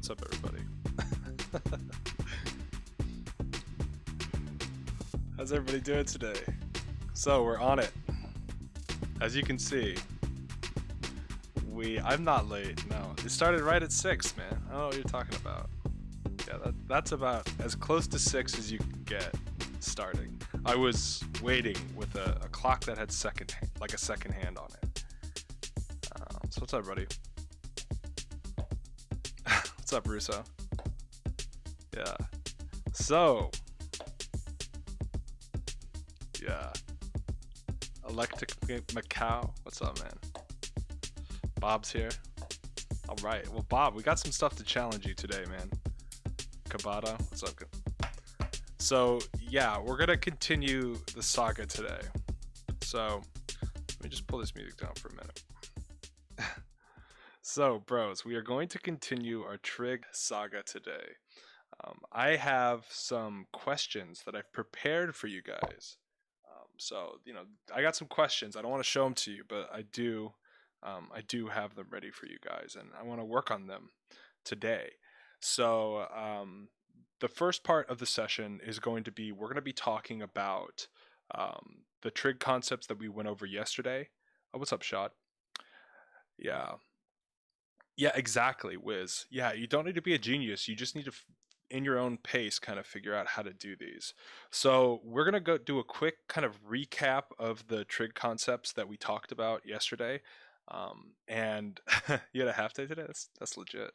What's up, everybody? How's everybody doing today? So we're on it. As you can see, I'm not late. No, it started right at 6, man. I don't know what you're talking about. Yeah, that's about as close to 6 as you can get starting. I was waiting with a clock that had a second hand on it. So what's up, buddy? What's up, Russo? Yeah. So, yeah. Electric Macau. What's up, man? Bob's here. All right. Well, Bob, we got some stuff to challenge you today, man. Kabata, what's up? So, yeah, we're gonna continue the saga today. So, let me just pull this music down for a minute. So, bros, we are going to continue our Trig saga today. I have some questions that I've prepared for you guys. So, I got some questions. I don't want to show them to you, but I do have them ready for you guys, and I want to work on them today. So, the first part of the session is going to be, we're going to be talking about the trig concepts that we went over yesterday. Oh, what's up, Shot? Yeah, exactly, Wiz. Yeah, you don't need to be a genius. You just need to, in your own pace, kind of figure out how to do these. So we're going to go do a quick kind of recap of the trig concepts that we talked about yesterday. And you had a half day today? That's legit.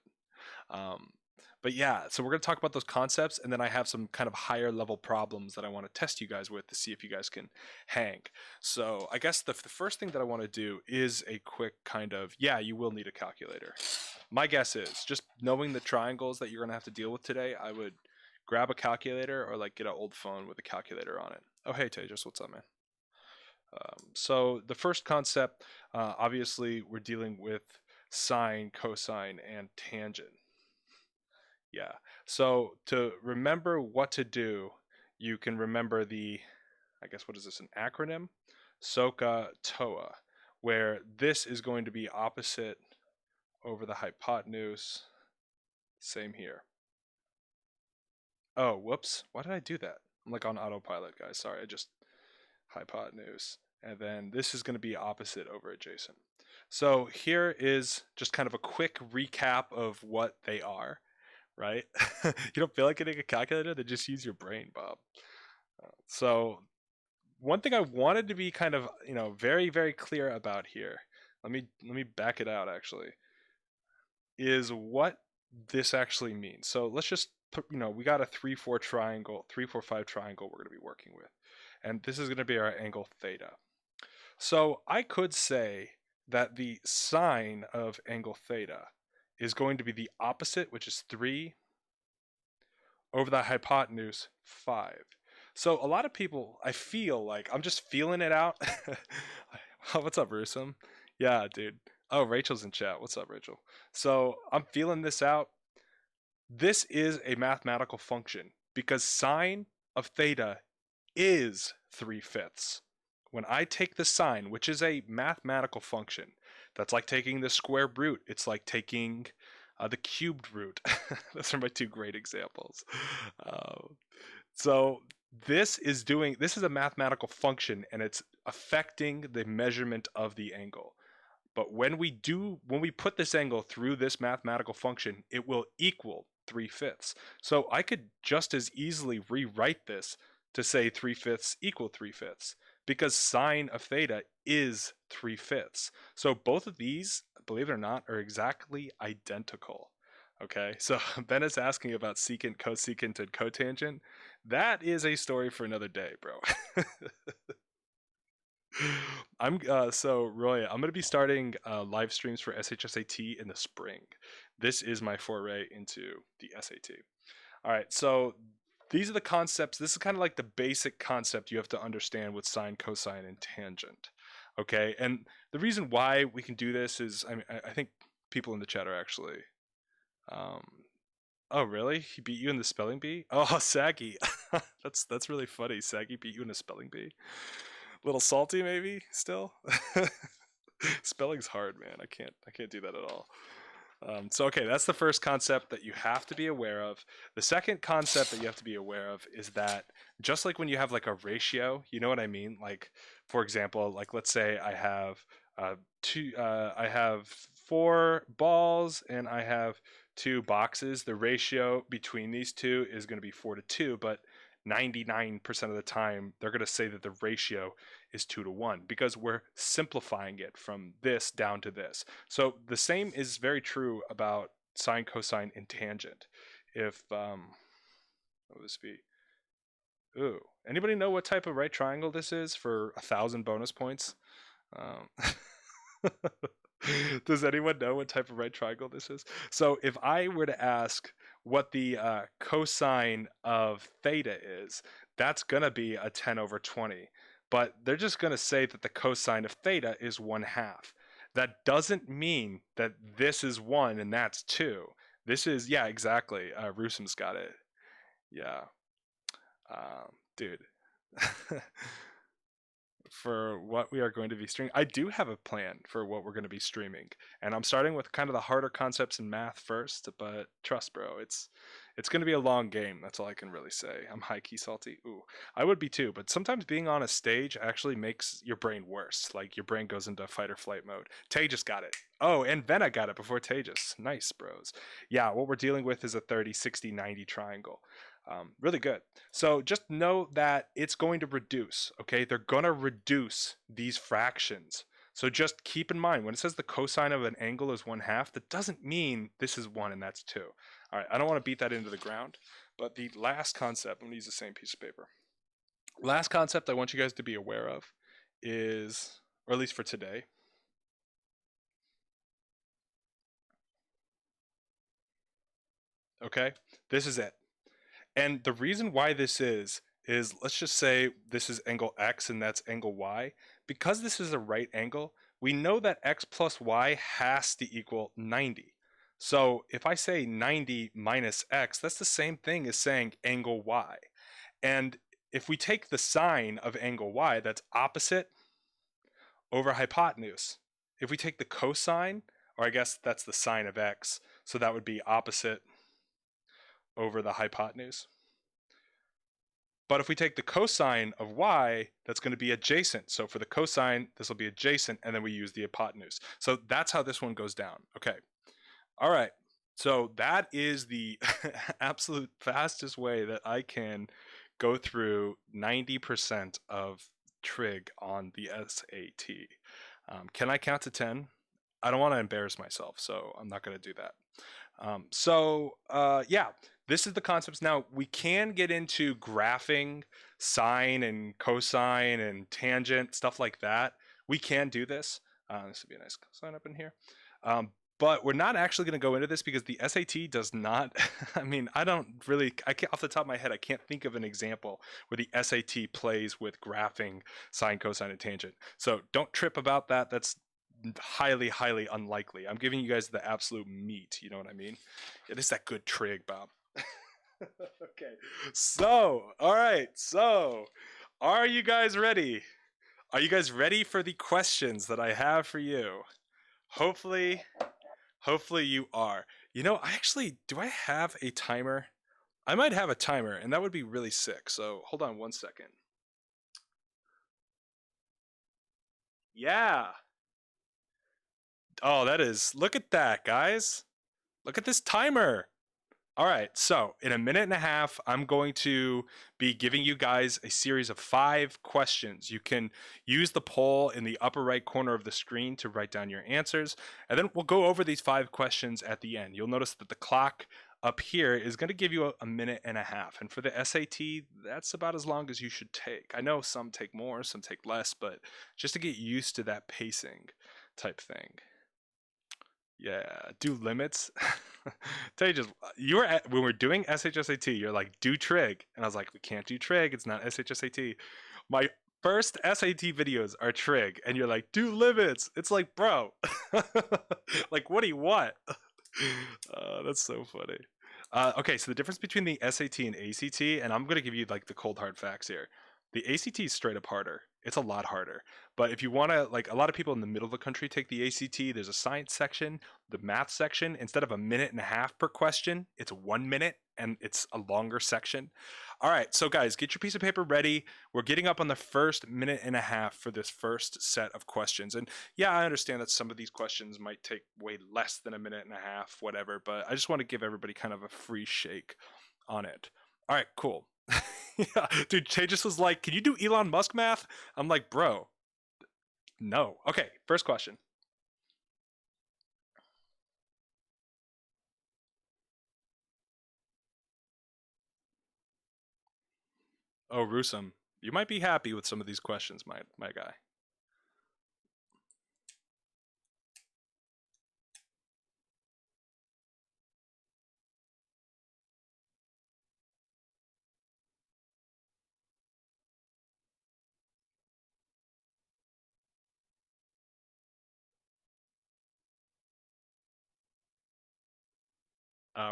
But yeah, so we're going to talk about those concepts, and then I have some kind of higher level problems that I want to test you guys with to see if you guys can hang. So I guess the first thing that I want to do is a quick kind of, yeah, you will need a calculator. My guess is, just knowing the triangles that you're going to have to deal with today, I would grab a calculator or like get an old phone with a calculator on it. Oh, hey, Tejas, what's up, man? So the first concept, obviously, we're dealing with sine, cosine, and tangent. Yeah. So to remember what to do, you can remember I guess, what is this, an acronym? SOHCA TOA, where this is going to be opposite over the hypotenuse. Same here. Oh, whoops. Why did I do that? I'm like on autopilot, guys. Sorry, I just hypotenuse. And then this is going to be opposite over adjacent. So here is just kind of a quick recap of what they are. Right? You don't feel like getting a calculator? Then just use your brain, Bob. So one thing I wanted to be kind of, very, very clear about here, let me back it out actually, is what this actually means. So let's just put, we got a 3-4 triangle, 3-4-5 triangle we're going to be working with. And this is going to be our angle theta. So I could say that the sine of angle theta is going to be the opposite, which is 3, over the hypotenuse, 5. So a lot of people, I feel like, I'm just feeling it out. What's up, Rusum? Yeah, dude. Oh, Rachel's in chat. What's up, Rachel? So I'm feeling this out. This is a mathematical function because sine of theta is 3/5. When I take the sine, which is a mathematical function, that's like taking the square root. It's like taking the cubed root. Those are my two great examples. So this is a mathematical function, and it's affecting the measurement of the angle. But when we put this angle through this mathematical function, it will equal 3/5. So I could just as easily rewrite this to say 3/5 equal 3/5, because sine of theta is 3/5. So both of these, believe it or not, are exactly identical. Okay, so Ben is asking about secant, cosecant, and cotangent. That is a story for another day, bro. So Roy, I'm gonna be starting live streams for SHSAT in the spring. This is my foray into the SAT. All right, so these are the concepts. This is kind of like the basic concept you have to understand with sine, cosine, and tangent. Okay, and the reason why we can do this is, I think people in the chat are actually, oh really? He beat you in the spelling bee? Oh, Saggy, that's really funny. Saggy beat you in a spelling bee. Little salty, maybe still. Spelling's hard, man. I can't do that at all. Okay, that's the first concept that you have to be aware of. The second concept that you have to be aware of is that just like when you have like a ratio, you know what I mean? Like, for example, like let's say I have I have 4 balls and I have 2 boxes. The ratio between these two is going to be 4-2, but 99% of the time they're going to say that the ratio is 2-1 because we're simplifying it from this down to this. So the same is very true about sine, cosine, and tangent. If what would this be? Ooh, anybody know what type of right triangle this is for 1,000 bonus points? Um, does anyone know what type of right triangle this is? So if I were to ask what the cosine of theta is, that's gonna be a 10/20. But they're just gonna say that the cosine of theta is 1/2. That doesn't mean that this is 1 and that's 2. This is, yeah, exactly. Rusum's got it. Yeah. Dude. For what we are going to be streaming. I do have a plan for what we're going to be streaming, and I'm starting with kind of the harder concepts in math first. But trust, bro, it's going to be a long game. That's all I can really say. I'm high key salty. Ooh, I would be too. But sometimes being on a stage actually makes your brain worse. Like your brain goes into fight or flight mode. Tejas got it. Oh, and Vena got it before Tejas. Nice, bros. Yeah, what we're dealing with is a 30, 60, 90 triangle. Really good. So just know that it's going to reduce, okay? They're going to reduce these fractions. So just keep in mind, when it says the cosine of an angle is 1/2, that doesn't mean this is 1 and that's 2. All right, I don't want to beat that into the ground, but the last concept, I'm going to use the same piece of paper. Last concept I want you guys to be aware of is, or at least for today, okay? This is it. And the reason why this is let's just say this is angle X and that's angle Y. Because this is a right angle, we know that X plus Y has to equal 90. So if I say 90 minus X, that's the same thing as saying angle Y. And if we take the sine of angle Y, that's opposite over hypotenuse. If we take the cosine, or I guess that's the sine of X, so that would be opposite over the hypotenuse. But if we take the cosine of y, that's going to be adjacent. So for the cosine, this will be adjacent, and then we use the hypotenuse. So that's how this one goes down. Okay. All right. So that is the absolute fastest way that I can go through 90% of trig on the SAT. Can I count to 10? I don't want to embarrass myself, so I'm not going to do that. Yeah, this is the concepts. Now we can get into graphing sine and cosine and tangent, stuff like that. We can do this. This would be a nice cosine up in here. But we're not actually going to go into this because the SAT does not, I mean, I can't, off the top of my head, I can't think of an example where the SAT plays with graphing sine, cosine, and tangent. So don't trip about that. That's highly, highly unlikely. I'm giving you guys the absolute meat. You know what I mean? It is that good trig, Bob. Okay. So, all right. So, are you guys ready? Are you guys ready for the questions that I have for you? Hopefully you are. You know, do I have a timer? I might have a timer, and that would be really sick. So, hold on one second. Yeah. Oh, look at that, guys. Look at this timer. All right, so in a minute and a half, I'm going to be giving you guys a series of 5 questions. You can use the poll in the upper right corner of the screen to write down your answers, and then we'll go over these 5 questions at the end. You'll notice that the clock up here is going to give you a minute and a half, and for the SAT, that's about as long as you should take. I know some take more, some take less, but just to get used to that pacing type thing. Yeah, do limits. Tell you just when we're doing SHSAT, you're like, do trig, and I was like, we can't do trig. It's not SHSAT. My first SAT videos are trig, and you're like, do limits. It's like, bro, like, what do you want? That's so funny. Okay, so the difference between the SAT and ACT, and I'm gonna give you like the cold hard facts here. The ACT is straight up harder. It's a lot harder. But if you want to, like, a lot of people in the middle of the country take the ACT, there's a science section, the math section. Instead of a minute and a half per question, it's 1 minute and it's a longer section. All right, so guys, get your piece of paper ready. We're getting up on the first minute and a half for this first set of questions. And yeah, I understand that some of these questions might take way less than a minute and a half, whatever, but I just want to give everybody kind of a free shake on it. All right, cool. Yeah, dude, Che just was like, can you do Elon Musk math? I'm like, bro, no. Okay, first question. Oh, Rusum, you might be happy with some of these questions, my guy.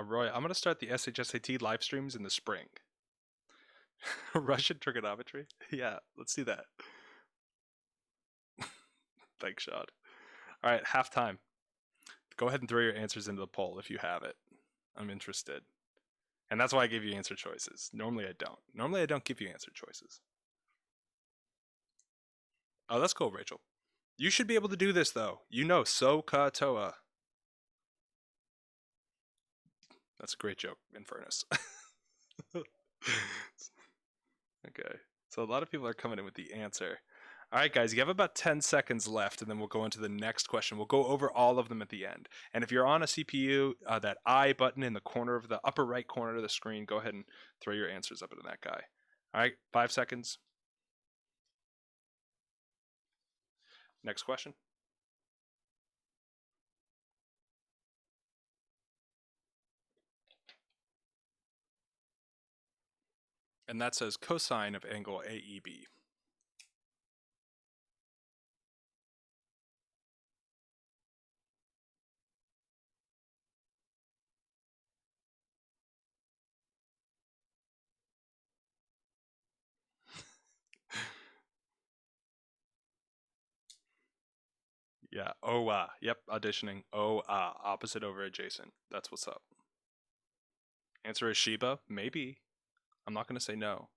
Roy, I'm gonna start the SHSAT live streams in the spring. Russian trigonometry? Yeah, let's do that. Thanks, Shad. All right, halftime. Go ahead and throw your answers into the poll if you have it. I'm interested. And that's why I give you answer choices. Normally I don't. Normally I don't give you answer choices. Oh, that's cool, Rachel. You should be able to do this, though. You know, so katoa. That's a great joke, in fairness. Okay, so a lot of people are coming in with the answer. All right, guys, you have about 10 seconds left, and then we'll go into the next question. We'll go over all of them at the end. And if you're on a CPU, that I button in the corner of the upper right corner of the screen, go ahead and throw your answers up into that guy. All right, 5 seconds. Next question. And that says cosine of angle AEB. Yeah, oh yep, auditioning. Oh opposite over adjacent. That's what's up. Answer is Shiba? Maybe. I'm not gonna say no.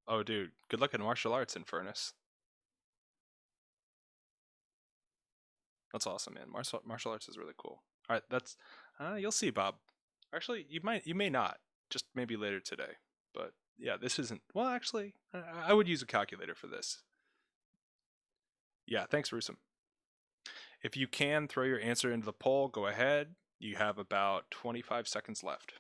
Oh dude, good luck in martial arts, Infernus. That's awesome, man. Martial arts is really cool. All right, that's you'll see, Bob. Actually, you may not. Just maybe later today. But yeah, this isn't. Well, actually, I would use a calculator for this. Yeah, thanks, Rusum. If you can throw your answer into the poll, go ahead. You have about 25 seconds left.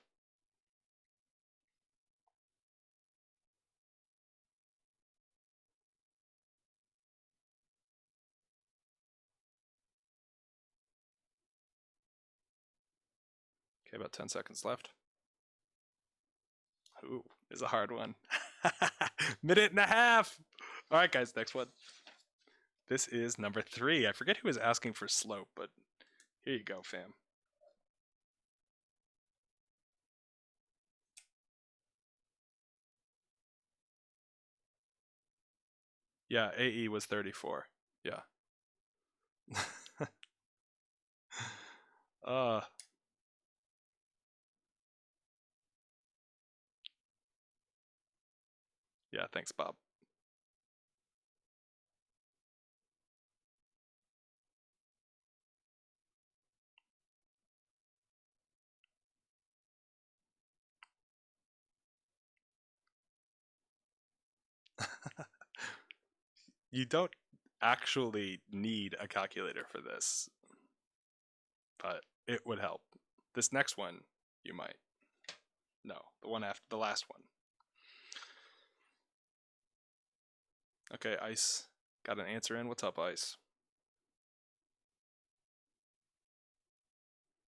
Okay, about 10 seconds left. Ooh, is a hard one. Minute and a half. All right, guys, next one. This is number 3. I forget who was asking for slope, but here you go, fam. Yeah, AE was 34. Yeah. uh yeah, thanks, Bob. You don't actually need a calculator for this, but it would help. This next one, you might. No, the one after the last one. Okay, Ice. Got an answer in. What's up, Ice?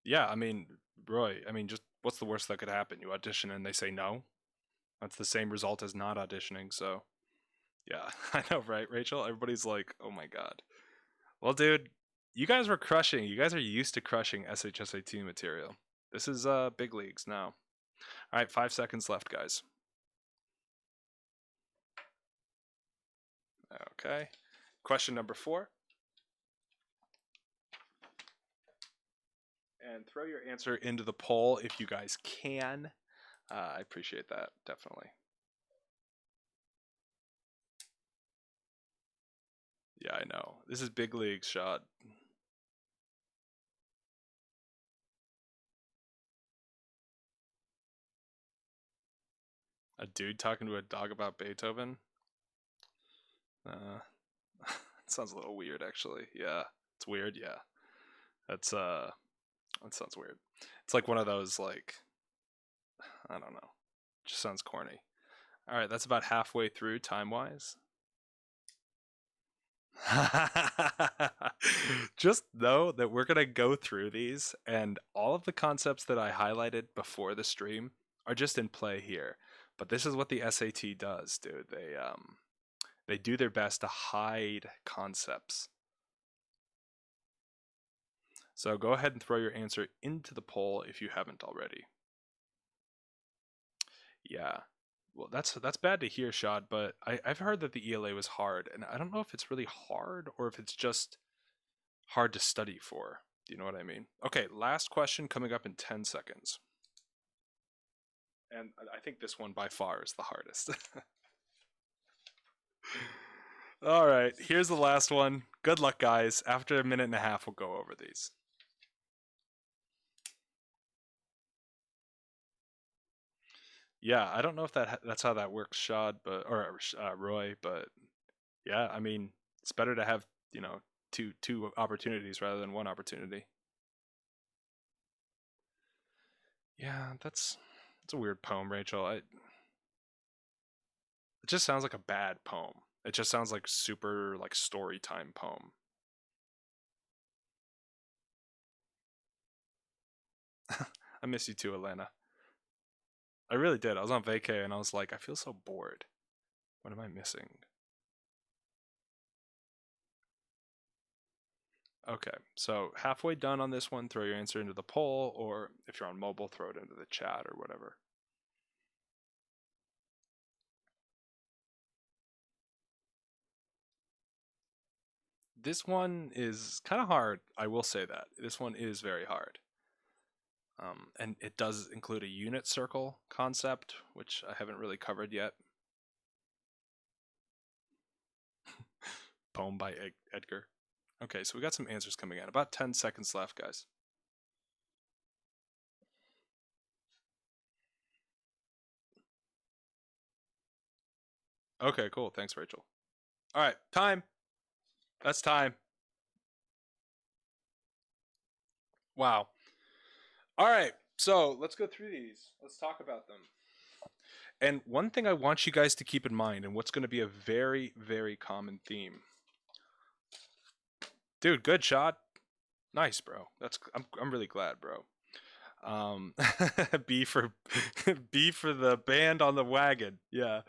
Yeah, I mean, Roy, I mean, just what's the worst that could happen? You audition and they say no? That's the same result as not auditioning, so yeah, I know, right, Rachel? Everybody's like, oh my god. Well, dude, you guys were crushing. You guys are used to crushing SHSAT material. This is big leagues now. All right, 5 seconds left, guys. Okay. Question number 4. And throw your answer into the poll if you guys can. I appreciate that, definitely. Yeah, I know. This is big league shot. A dude talking to a dog about Beethoven? It sounds a little weird, actually. Yeah, it's weird. Yeah, that sounds weird. It's like one of those, like, I don't know. Just sounds corny. All right, that's about halfway through time-wise. Just know that we're gonna go through these, and all of the concepts that I highlighted before the stream are just in play here. But this is what the SAT does, dude. They do their best to hide concepts. So go ahead and throw your answer into the poll if you haven't already. Yeah. Well, that's bad to hear, Shad, but I've heard that the ELA was hard, and I don't know if it's really hard or if it's just hard to study for. Do you know what I mean? Okay, last question coming up in 10 seconds. And I think this one by far is the hardest. All right, here's the last one. Good luck, guys. After a minute and a half, we'll go over these. Yeah, I don't know if that's how that works, Shad, or Roy, but yeah, I mean, it's better to have, two opportunities rather than one opportunity. Yeah, it's a weird poem, Rachel. It just sounds like a bad poem. It just sounds like super like story time poem. I miss you too, Elena. I really did. I was on vacay and I was like, I feel so bored. What am I missing? Okay, so halfway done on this one, throw your answer into the poll, or if you're on mobile, throw it into the chat or whatever. This one is kind of hard, I will say that. This one is very hard. And it does include a unit circle concept, which I haven't really covered yet. Poem by Edgar. Okay, so we got some answers coming in. About 10 seconds left, guys. Okay, cool. Thanks, Rachel. All right, time. That's time. Wow. All right, so let's go through these. Let's talk about them. And one thing I want you guys to keep in mind, and what's going to be a very, very common theme. Dude, good shot. Nice, bro. I'm really glad, bro. B for B for the band on the wagon. Yeah,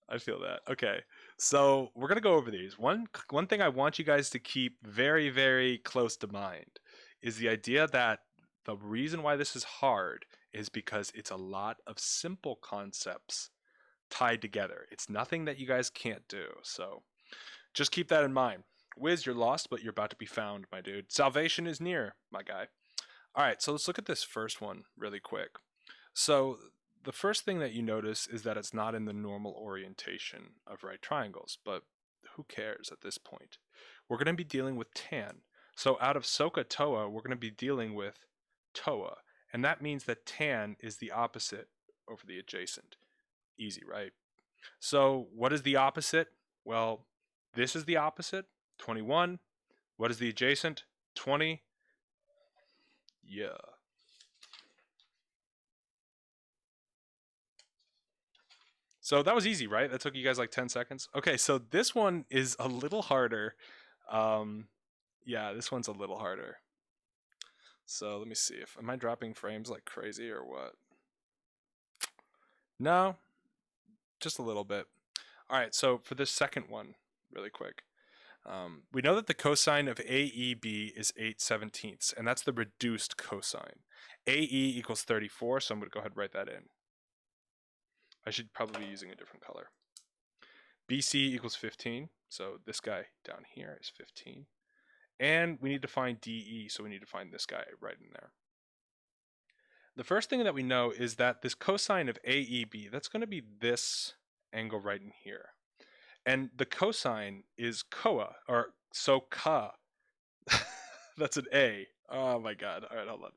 I feel that. Okay, so we're gonna go over these. One thing I want you guys to keep very, very close to mind is the idea that the reason why this is hard is because it's a lot of simple concepts tied together. It's nothing that you guys can't do. So just keep that in mind. Wiz, you're lost, but you're about to be found, my dude. Salvation is near, my guy. All right, so let's look at this first one really quick. So the first thing that you notice is that it's not in the normal orientation of right triangles, but who cares at this point? We're going to be dealing with tan. So out of SOHCAHTOA, we're going to be dealing with TOA, and that means that tan is the opposite over the adjacent. Easy, right? So what is the opposite? Well, this is the opposite, 21. What is the adjacent? 20. Yeah. So that was easy, right? That took you guys like 10 seconds. Okay, so this one is a little harder. Yeah, this one's a little harder. So let me see if am I dropping frames like crazy or what? No, just a little bit. All right, so for this second one, really quick. We know that the cosine of AEB is 8/17, and that's the reduced cosine. AE equals 34, so I'm going to go ahead and write that in. I should probably be using a different color. BC equals 15. So this guy down here is 15. And we need to find DE, so we need to find this guy right in there. The first thing that we know is that this cosine of AEB, that's going to be this angle right in here. And the cosine is COA, or SOCA. That's an A. Oh my god. All right, hold on.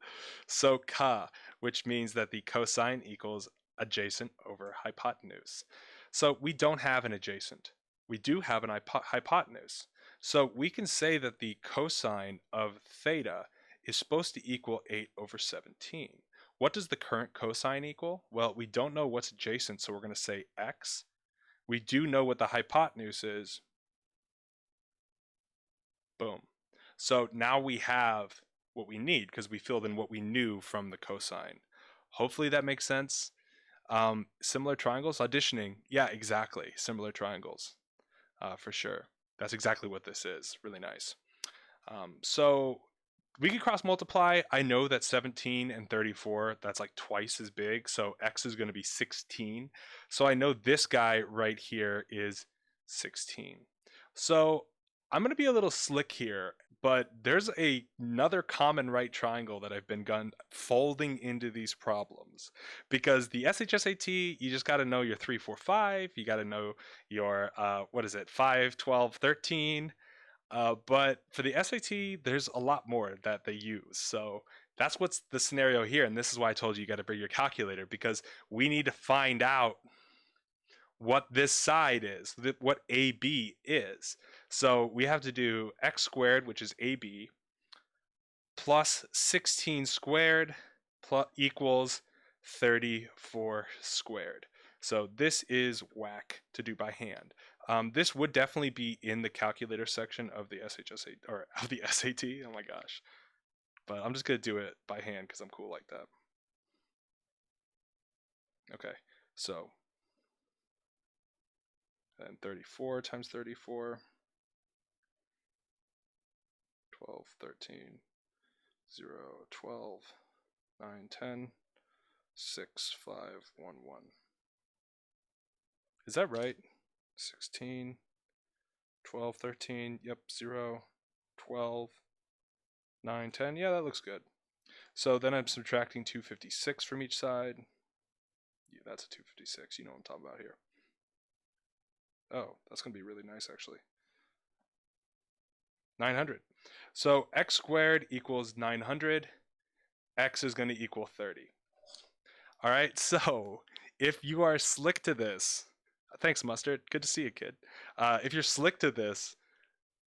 SOCA, which means that the cosine equals adjacent over hypotenuse. So we don't have an adjacent. We do have an hypotenuse. So we can say that the cosine of theta is supposed to equal 8 over 17. What does the current cosine equal? Well, we don't know what's adjacent, so we're going to say x. We do know what the hypotenuse is. Boom. So now we have what we need because we filled in what we knew from the cosine. Hopefully that makes sense. Similar triangles, auditioning. Yeah, exactly. Similar triangles, for sure. That's exactly what this is. Really nice. So we can cross multiply. I know that 17 and 34, that's like twice as big. So x is going to be 16. So I know this guy right here is 16. So I'm going to be a little slick here, but there's another common right triangle that I've been folding into these problems, because the SHSAT, you just got to know your 3, 4, 5. You got to know your, 5, 12, 13. But for the SAT, there's a lot more that they use. So that's what's the scenario here. And this is why I told you got to bring your calculator, because we need to find out what this side is, what AB is. So we have to do x squared, which is AB, plus 16 squared equals 34 squared. So this is whack to do by hand. This would definitely be in the calculator section of the SHSAT, or of the SAT. Oh my gosh. But I'm just going to do it by hand because I'm cool like that. Okay, so then 34 times 34, 12, 13, 0, 12, 9, 10, 6, 5, 1, 1. Is that right? 16, 12, 13, yep, 0, 12, 9, 10. Yeah, that looks good. So then I'm subtracting 256 from each side. Yeah, that's a 256. You know what I'm talking about here. Oh, that's going to be really nice, actually. 900. So x squared equals 900. X is going to equal 30. All right, so if you are slick to this, thanks, Mustard. Good to see you, kid. If you're slick to this,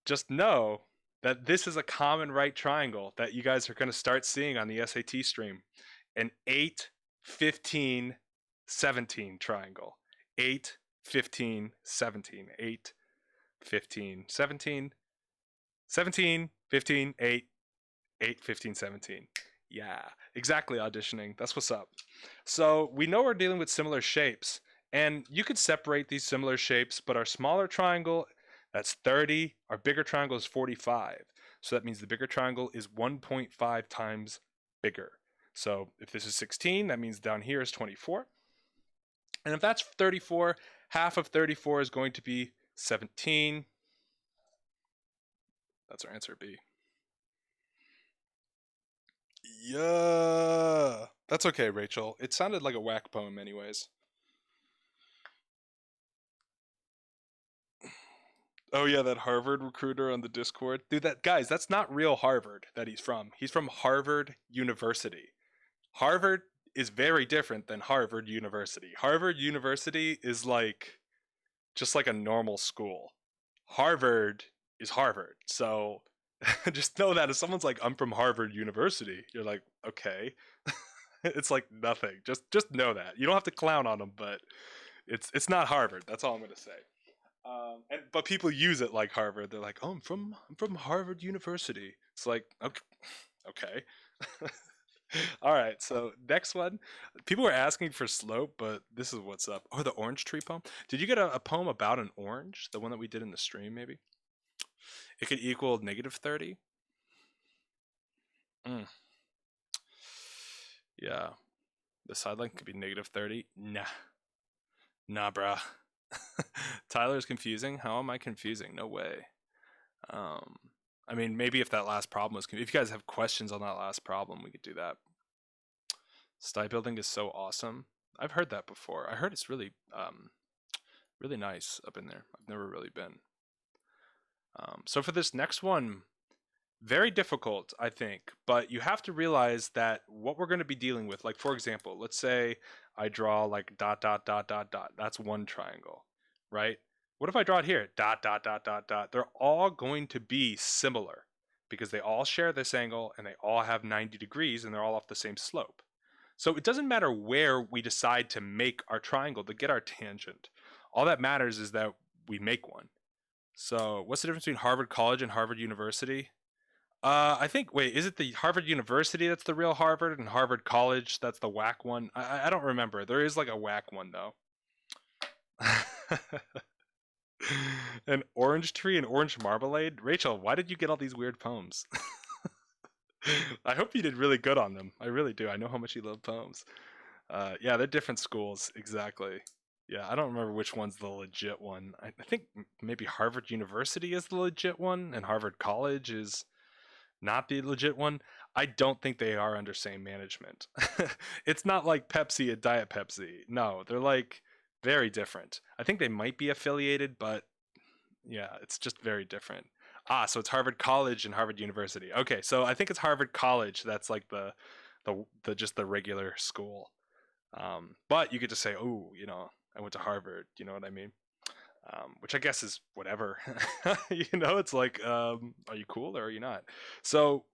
just know that this is a common right triangle that you guys are going to start seeing on the SAT stream. An 8, 15, 17 triangle. 8, 15, 17. 8, 15, 17. 17, 15, 8, 8, 15, 17. Yeah, exactly, auditioning. That's what's up. So we know we're dealing with similar shapes, and you could separate these similar shapes, but our smaller triangle, that's 30. Our bigger triangle is 45. So that means the bigger triangle is 1.5 times bigger. So if this is 16, that means down here is 24. And if that's 34, half of 34 is going to be 17. That's our answer, B. Yeah. That's okay, Rachel. It sounded like a whack poem anyways. Oh yeah, that Harvard recruiter on the Discord. Dude, guys, that's not real Harvard that he's from. He's from Harvard University. Harvard is very different than Harvard University. Harvard University is like just like a normal school. Harvard is Harvard. So just know that if someone's like, I'm from Harvard University, you're like, okay. It's like nothing. Just know that. You don't have to clown on them, but it's not Harvard. That's all I'm gonna say. But people use it like Harvard. They're like, oh, I'm from Harvard University. It's like, okay. All right, so next one. People were asking for slope, but this is what's up. Oh, the orange tree poem. Did you get a poem about an orange? The one that we did in the stream, maybe? It could equal negative 30. Yeah. The sideline could be negative 30. Nah, bruh. Tyler's confusing. How am I confusing? No way. I mean, maybe if that last problem was, if you guys have questions on that last problem, we could do that. Sty building is so awesome. I've heard that before. I heard it's really, really nice up in there. I've never really been. So for this next one, very difficult, I think, but you have to realize that what we're going to be dealing with, like for example, let's say I draw like dot, dot, dot, dot, dot. That's one triangle, right? What if I draw it here? Dot, dot, dot, dot, dot. They're all going to be similar because they all share this angle and they all have 90 degrees and they're all off the same slope. So it doesn't matter where we decide to make our triangle to get our tangent. All that matters is that we make one. So what's the difference between Harvard College and Harvard University? I think, wait, is it the Harvard University that's the real Harvard and Harvard College that's the whack one? I don't remember. There is like a whack one though. An orange tree and orange marmalade? Rachel, why did you get all these weird poems? I hope you did really good on them. I really do. I know how much you love poems. Yeah, they're different schools. Exactly. Yeah, I don't remember which one's the legit one. I think maybe Harvard University is the legit one and Harvard College is not the legit one. I don't think they are under same management. It's not like Pepsi and Diet Pepsi. No, they're like very different. I think they might be affiliated, but yeah, it's just very different. So it's Harvard College and Harvard University. Okay, so I think it's Harvard College. That's like the just the regular school. But you could just say, oh, you know, I went to Harvard. You know what I mean? Which I guess is whatever. You know, it's like, are you cool or are you not? So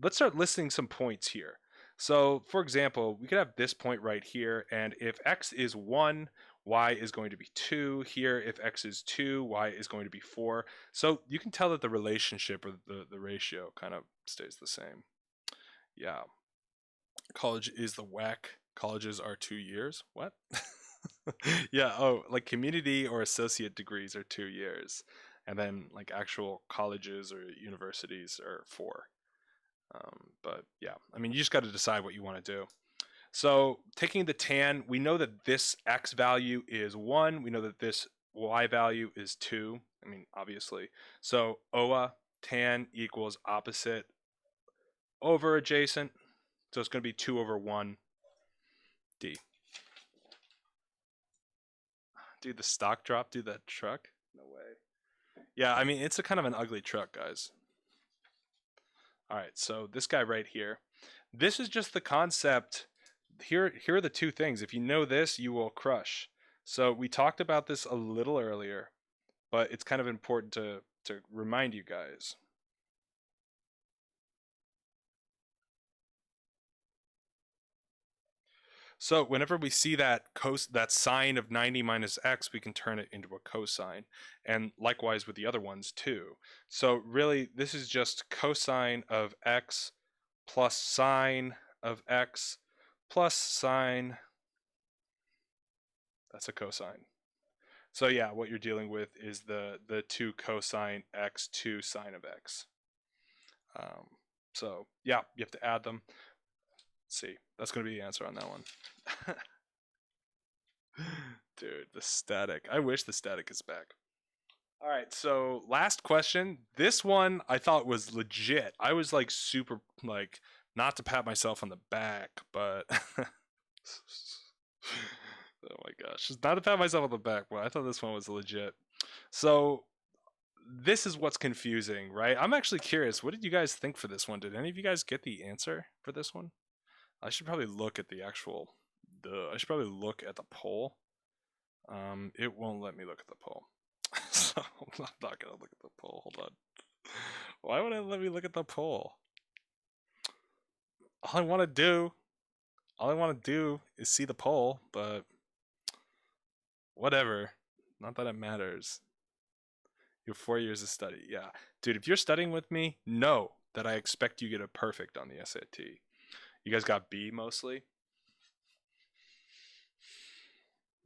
let's start listing some points here. So for example, we could have this point right here, and if x is 1, y is going to be 2. Here, if x is 2, y is going to be 4. So you can tell that the relationship or the ratio kind of stays the same. Yeah. College is the whack. Colleges are 2 years. What? Yeah, oh, like community or associate degrees are 2 years. And then like actual colleges or universities are 4. But yeah, I mean, you just got to decide what you want to do. So taking the tan, we know that this x value is 1. We know that this y value is 2. I mean, obviously. So OA, tan equals opposite over adjacent. So it's going to be 2 over 1 D. Dude, the stock drop, dude, that truck? No way. Yeah, I mean, it's a kind of an ugly truck, guys. All right, so this guy right here. This is just the concept. Here are the two things. If you know this, you will crush. So we talked about this a little earlier, but it's kind of important to remind you guys. So whenever we see that sine of 90 minus x, we can turn it into a cosine. And likewise with the other ones too. So really, this is just cosine of x plus sine of x plus sine. That's a cosine. So yeah, what you're dealing with is the 2 cosine x, 2 sine of x. So yeah, you have to add them. See, that's going to be the answer on that one. Dude, the static. I wish the static is back. All right, so last question. This one I thought was legit. I was like super, like, not to pat myself on the back, but oh my gosh, just not to pat myself on the back, but I thought this one was legit. So this is what's confusing, right? I'm actually curious. What did you guys think for this one? Did any of you guys get the answer for this one? I should probably look at the actual. I should probably look at the poll. It won't let me look at the poll, so I'm not gonna look at the poll. Hold on. Why would it let me look at the poll? All I want to do is see the poll, but whatever. Not that it matters. You have 4 years of study. Yeah, dude. If you're studying with me, know that I expect you get a perfect on the SAT. You guys got B mostly?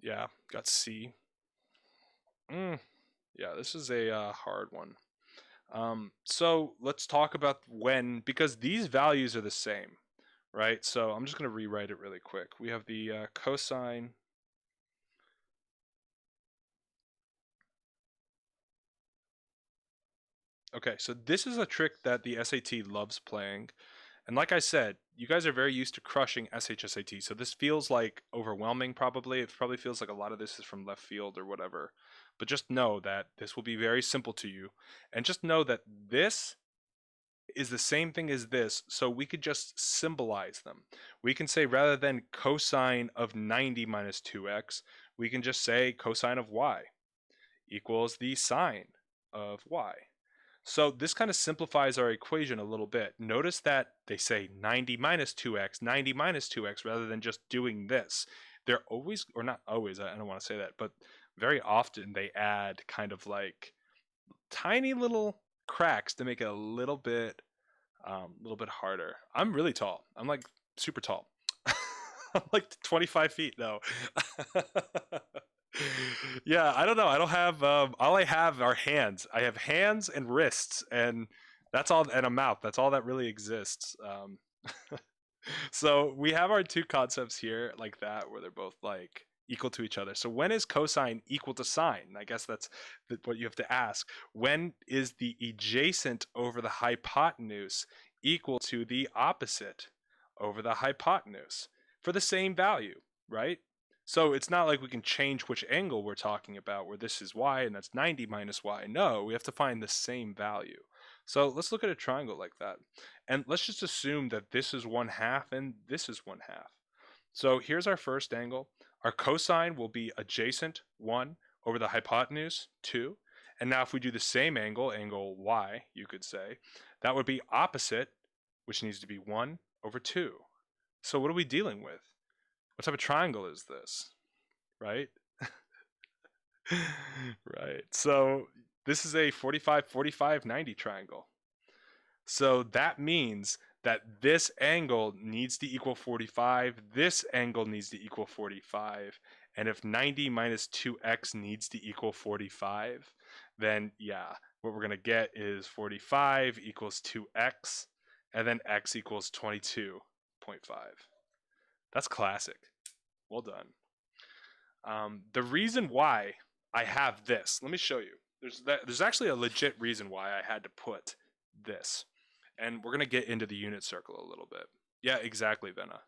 Yeah, got C. Yeah, this is a hard one. So let's talk about when, because these values are the same, right? So I'm just going to rewrite it really quick. We have the cosine Okay, so this is a trick that the SAT loves playing. And like I said, you guys are very used to crushing SHSAT, so this feels like overwhelming probably. It probably feels like a lot of this is from left field or whatever. But just know that this will be very simple to you. And just know that this is the same thing as this, so we could just symbolize them. We can say rather than cosine of 90 minus 2x, we can just say cosine of y equals the sine of y. So this kind of simplifies our equation a little bit. Notice that they say 90 minus 2x, 90 minus 2x, rather than just doing this. They're always, or not always, I don't want to say that, but very often they add kind of like tiny little cracks to make it a little bit harder. I'm really tall. I'm like super tall. I'm like 25 feet though. Yeah, I don't know. I don't have all I have are hands. I have hands and wrists, and that's all, and a mouth. That's all that really exists. So we have our two concepts here like that, where they're both like equal to each other. So when is cosine equal to sine? I guess that's what you have to ask. When is the adjacent over the hypotenuse equal to the opposite over the hypotenuse for the same value, right? So it's not like we can change which angle we're talking about, where this is y and that's 90 minus y. No, we have to find the same value. So let's look at a triangle like that. And let's just assume that this is 1/2 and this is 1/2. So here's our first angle. Our cosine will be adjacent 1 over the hypotenuse 2. And now if we do the same angle, angle y, you could say, that would be opposite, which needs to be 1 over 2. So what are we dealing with? What type of triangle is this? Right? Right. So this is a 45, 45, 90 triangle. So that means that this angle needs to equal 45, this angle needs to equal 45, and if 90 minus 2x needs to equal 45, then yeah, what we're going to get is 45 equals 2x, and then x equals 22.5. That's classic. Well done. The reason why I have this, let me show you. There's actually a legit reason why I had to put this. And we're going to get into the unit circle a little bit. Yeah, exactly, Venna.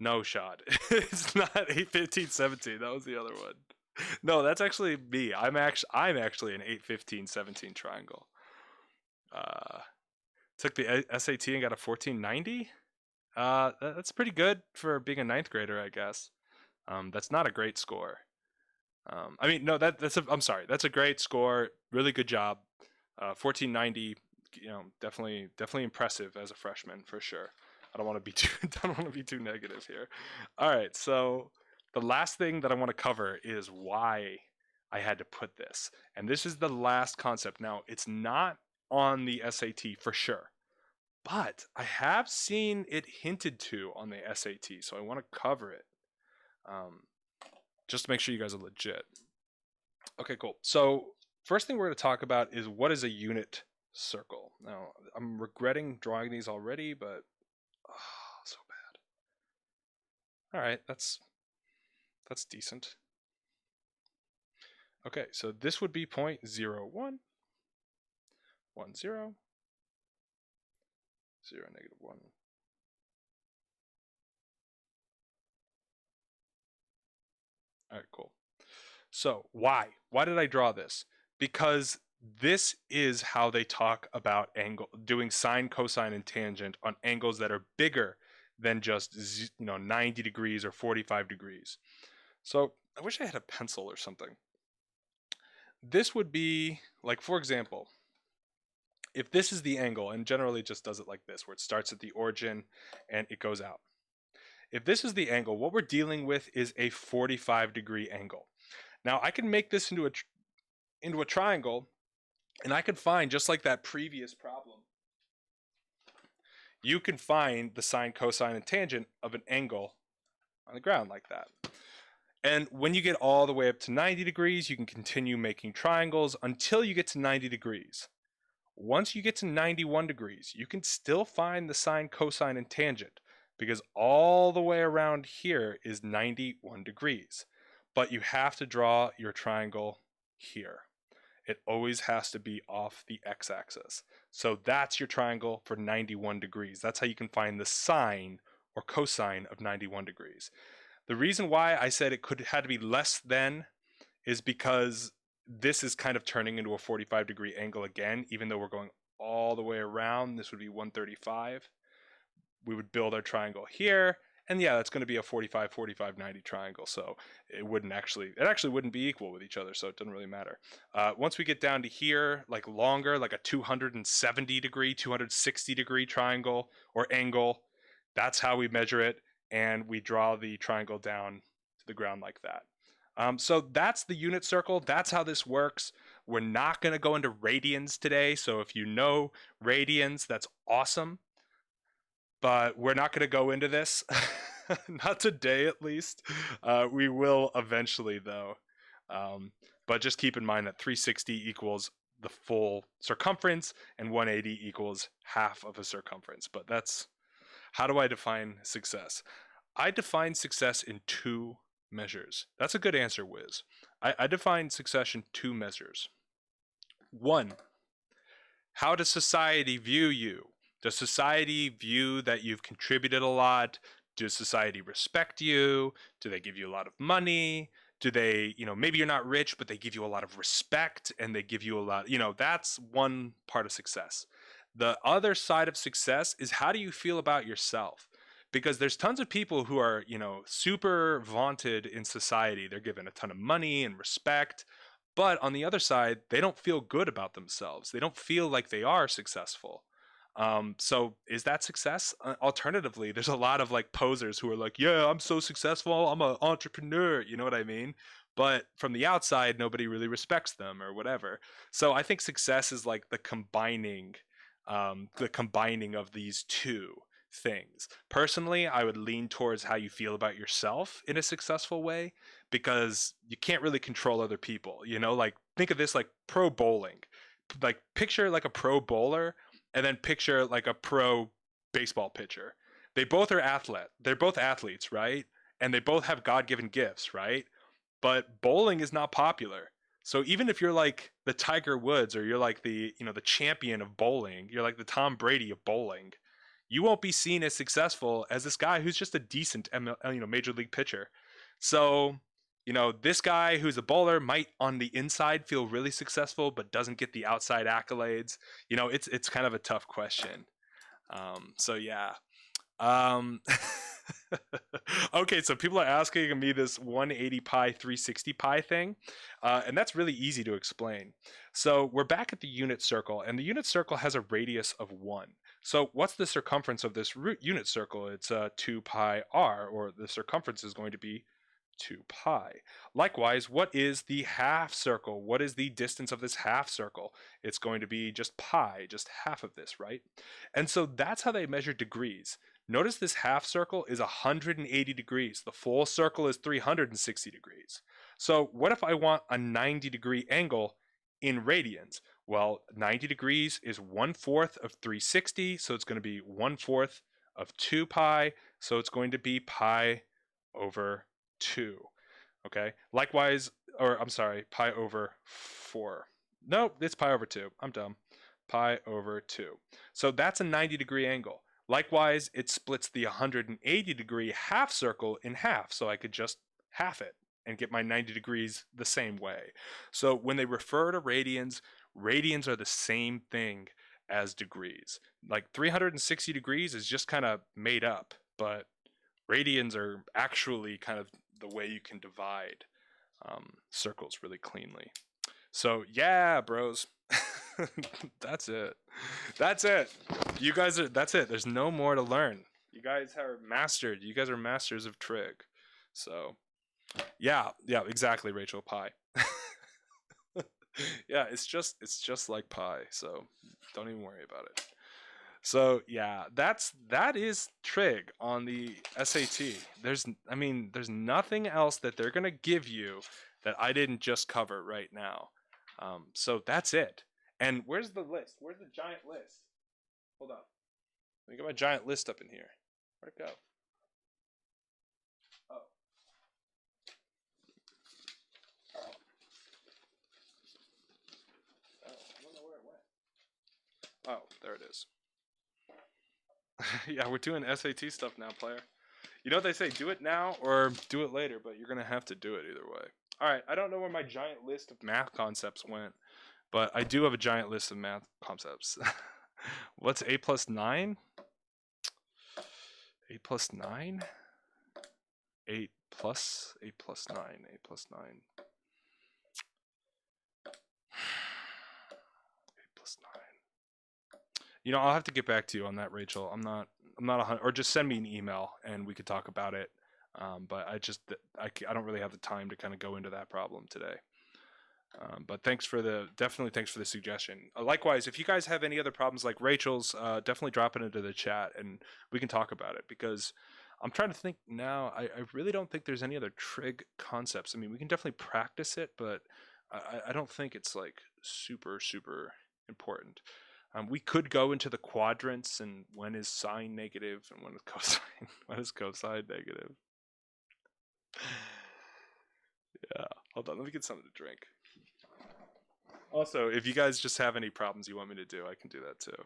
No, Shad. It's not 8, 15, 17. That was the other one. No, that's actually me. I'm actually an 8, 15, 17 triangle. Took the SAT and got a 1490. That's pretty good for being a 9th grader, I guess. That's not a great score. I mean, no, I'm sorry. That's a great score. Really good job. 1490. You know, definitely impressive as a freshman for sure. I don't want to be too negative here. All right, so the last thing that I want to cover is why I had to put this, and this is the last concept. Now, it's not on the SAT for sure, but I have seen it hinted to on the SAT, so I want to cover it, just to make sure you guys are legit. Okay, cool. So first thing we're going to talk about is what is a unit circle. Now, I'm regretting drawing these already, but so bad. All right, that's decent. Okay, so this would be 0.01, 10, 0, -1. All right, cool. So why did I draw this? Because this is how they talk about doing sine, cosine, and tangent on angles that are bigger than just 90 degrees or 45 degrees. So I wish I had a pencil or something. This would be like, for example, if this is the angle, and generally it just does it like this, where it starts at the origin and it goes out. If this is the angle, what we're dealing with is a 45-degree angle. Now I can make this into a triangle, and I can find, just like that previous problem, you can find the sine, cosine, and tangent of an angle on the ground like that. And when you get all the way up to 90 degrees, you can continue making triangles until you get to 90 degrees. Once you get to 91 degrees, you can still find the sine, cosine, and tangent, because all the way around here is 91 degrees. But you have to draw your triangle here. it always has to be off the x-axis. So that's your triangle for 91 degrees. That's how you can find the sine or cosine of 91 degrees. The reason why I said it had to be less than is because this is kind of turning into a 45-degree angle again, even though we're going all the way around. This would be 135. We would build our triangle here, and yeah, that's going to be a 45, 45, 90 triangle. So it actually wouldn't be equal with each other, so it doesn't really matter. Once we get down to here, like longer, like a 270 degree, 260 degree triangle or angle, that's how we measure it, and we draw the triangle down to the ground like that. So that's the unit circle. That's how this works. We're not going to go into radians today. So if you know radians, that's awesome. But we're not going to go into this. Not today, at least. We will eventually, though. But just keep in mind that 360 equals the full circumference and 180 equals half of a circumference. But that's, how do I define success? I define success in two measures. That's a good answer, Wiz. I define success in two measures. One, how does society view you? Does society view that you've contributed a lot? Does society respect you? Do they give you a lot of money? Do they, maybe you're not rich, but they give you a lot of respect and they give you a lot, that's one part of success. The other side of success is, how do you feel about yourself? Because there's tons of people who are, super vaunted in society. They're given a ton of money and respect. But on the other side, they don't feel good about themselves. They don't feel like they are successful. So is that success? Alternatively, there's a lot of like posers who are like, yeah, I'm so successful, I'm an entrepreneur, you know what I mean? But from the outside, nobody really respects them or whatever. So I think success is like the combining of these two things. Personally, I would lean towards how you feel about yourself in a successful way, because you can't really control other people, like think of this like pro bowling. Like picture like a pro bowler, and then picture like a pro baseball pitcher. They both are they're both athletes, right? And they both have God-given gifts, right? But bowling is not popular. So even if you're like the Tiger Woods, or you're like the, the champion of bowling, you're like the Tom Brady of bowling, you won't be seen as successful as this guy who's just a decent, major league pitcher. So, this guy who's a bowler might on the inside feel really successful, but doesn't get the outside accolades. It's kind of a tough question. So yeah. Okay, so people are asking me this 180 pi 360 pi thing, and that's really easy to explain. So we're back at the unit circle, and the unit circle has a radius of 1. So what's the circumference of this unit circle? It's 2 pi r, or the circumference is going to be 2 pi. Likewise, what is the half circle? What is the distance of this half circle? It's going to be just pi, just half of this, right? And so that's how they measure degrees. Notice this half circle is 180 degrees. The full circle is 360 degrees. So what if I want a 90-degree angle in radians? Well, 90 degrees is 1/4 of 360, so it's going to be 1/4 of 2 pi, so it's going to be pi over 2. Okay, likewise, or I'm sorry, pi over 4. Nope, it's pi over 2. I'm dumb. Pi over 2. So that's a 90-degree angle. Likewise, it splits the 180-degree half circle in half, so I could just half it and get my 90 degrees the same way. So when they refer to radians, radians are the same thing as degrees. Like 360 degrees is just kind of made up, but radians are actually kind of the way you can divide circles really cleanly. So yeah, bros. That's it. You guys are, that's it. There's no more to learn. You guys are mastered. You guys are masters of trig. So yeah, exactly, Rachel. Pi. Yeah, it's just like pi, so don't even worry about it. So yeah, that is trig on the SAT. There's nothing else that they're gonna give you that I didn't just cover right now. So that's it. And where's the list? Where's the giant list? Hold up. Let me get my giant list up in here. Where'd it go? Oh. is. Yeah, we're doing SAT stuff now, player. You know what they say, do it now or do it later, but you're going to have to do it either way. All right, I don't know where my giant list of math concepts went, but I do have a giant list of math concepts. What's 8 plus 9? 8 plus 9? 8 plus 9. 8 plus 9. 8 plus 9. You know, I'll have to get back to you on that, Rachel. I'm not or just send me an email and we could talk about it. But I don't really have the time to kind of go into that problem today. But definitely thanks for the suggestion. Likewise, if you guys have any other problems like Rachel's, definitely drop it into the chat and we can talk about it, because I'm trying to think now. I really don't think there's any other trig concepts. I mean, we can definitely practice it, but I don't think it's like super, super important. We could go into the quadrants and when is sine negative and when is cosine, when is cosine negative. Yeah, hold on, let me get something to drink. Also, if you guys just have any problems you want me to do, I can do that too.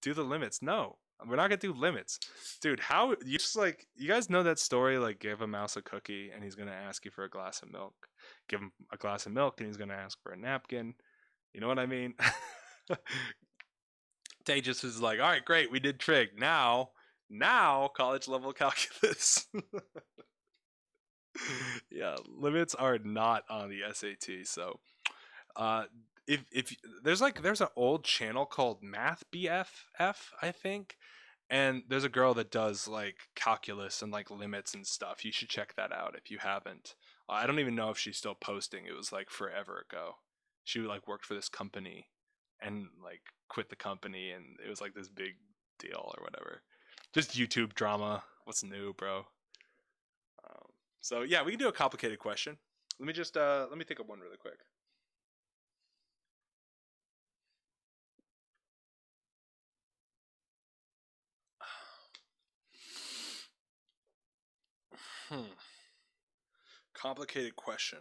Do the limits. No, we're not gonna do limits. Dude, how you just like, you guys know that story, like give a mouse a cookie and he's gonna ask you for a glass of milk. Give him a glass of milk and he's gonna ask for a napkin. You know what I mean? Tejas is like, all right, great, we did trig. Now college level calculus. Yeah, limits are not on the SAT. So if there's an old channel called Math BFF, I think, and there's a girl that does like calculus and like limits and stuff. You should check that out if you haven't. I don't even know if she's still posting. It was like forever ago. She like worked for this company and like quit the company, and it was like this big deal or whatever. Just YouTube drama. What's new, bro? So yeah, we can do a complicated question. Let me think of one really quick. Complicated question.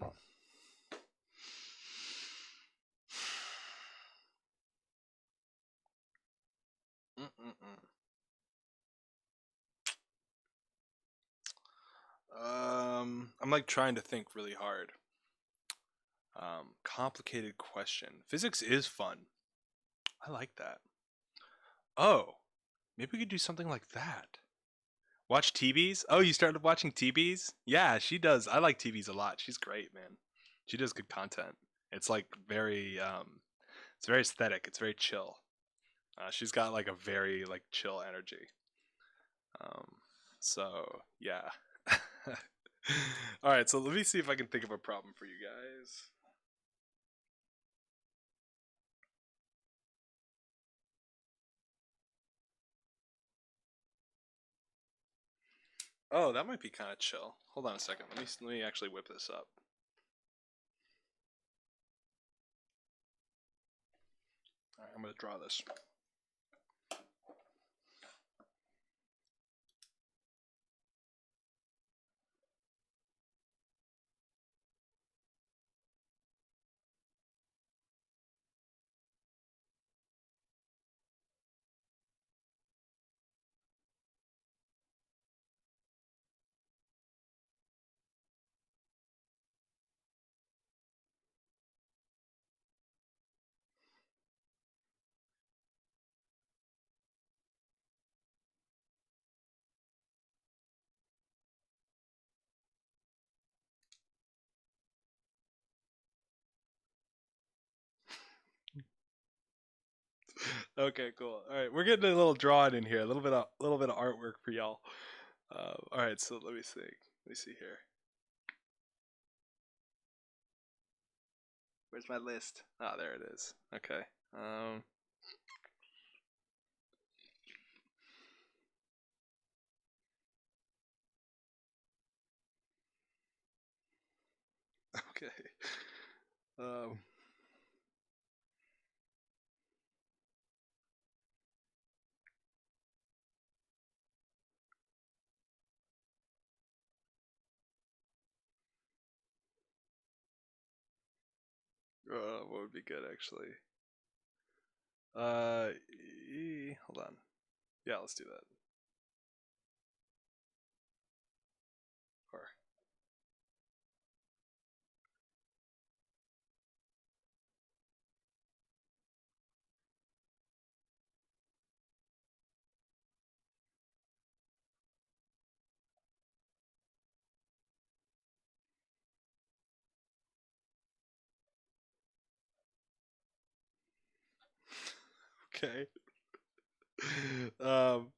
I'm like trying to think really hard. Complicated question. Physics is fun. I like that. Oh, maybe we could do something like that. Watch TVs? Oh, you started watching TVs? Yeah, she does. I like TVs a lot. She's great, man. She does good content. It's like very it's very aesthetic. It's very chill. She's got like a very like chill energy. So yeah. All right, so let me see if I can think of a problem for you guys. Oh, that might be kind of chill. Hold on a second. Let me actually whip this up. All right, I'm gonna draw this. Okay, cool. All right, we're getting a little drawing in here, a little bit of artwork for y'all. All right, so let me see. Let me see here. Where's my list? Ah, there it is. Okay. Okay. Um. What would be good, actually? Hold on. Yeah, let's do that. Or okay. um,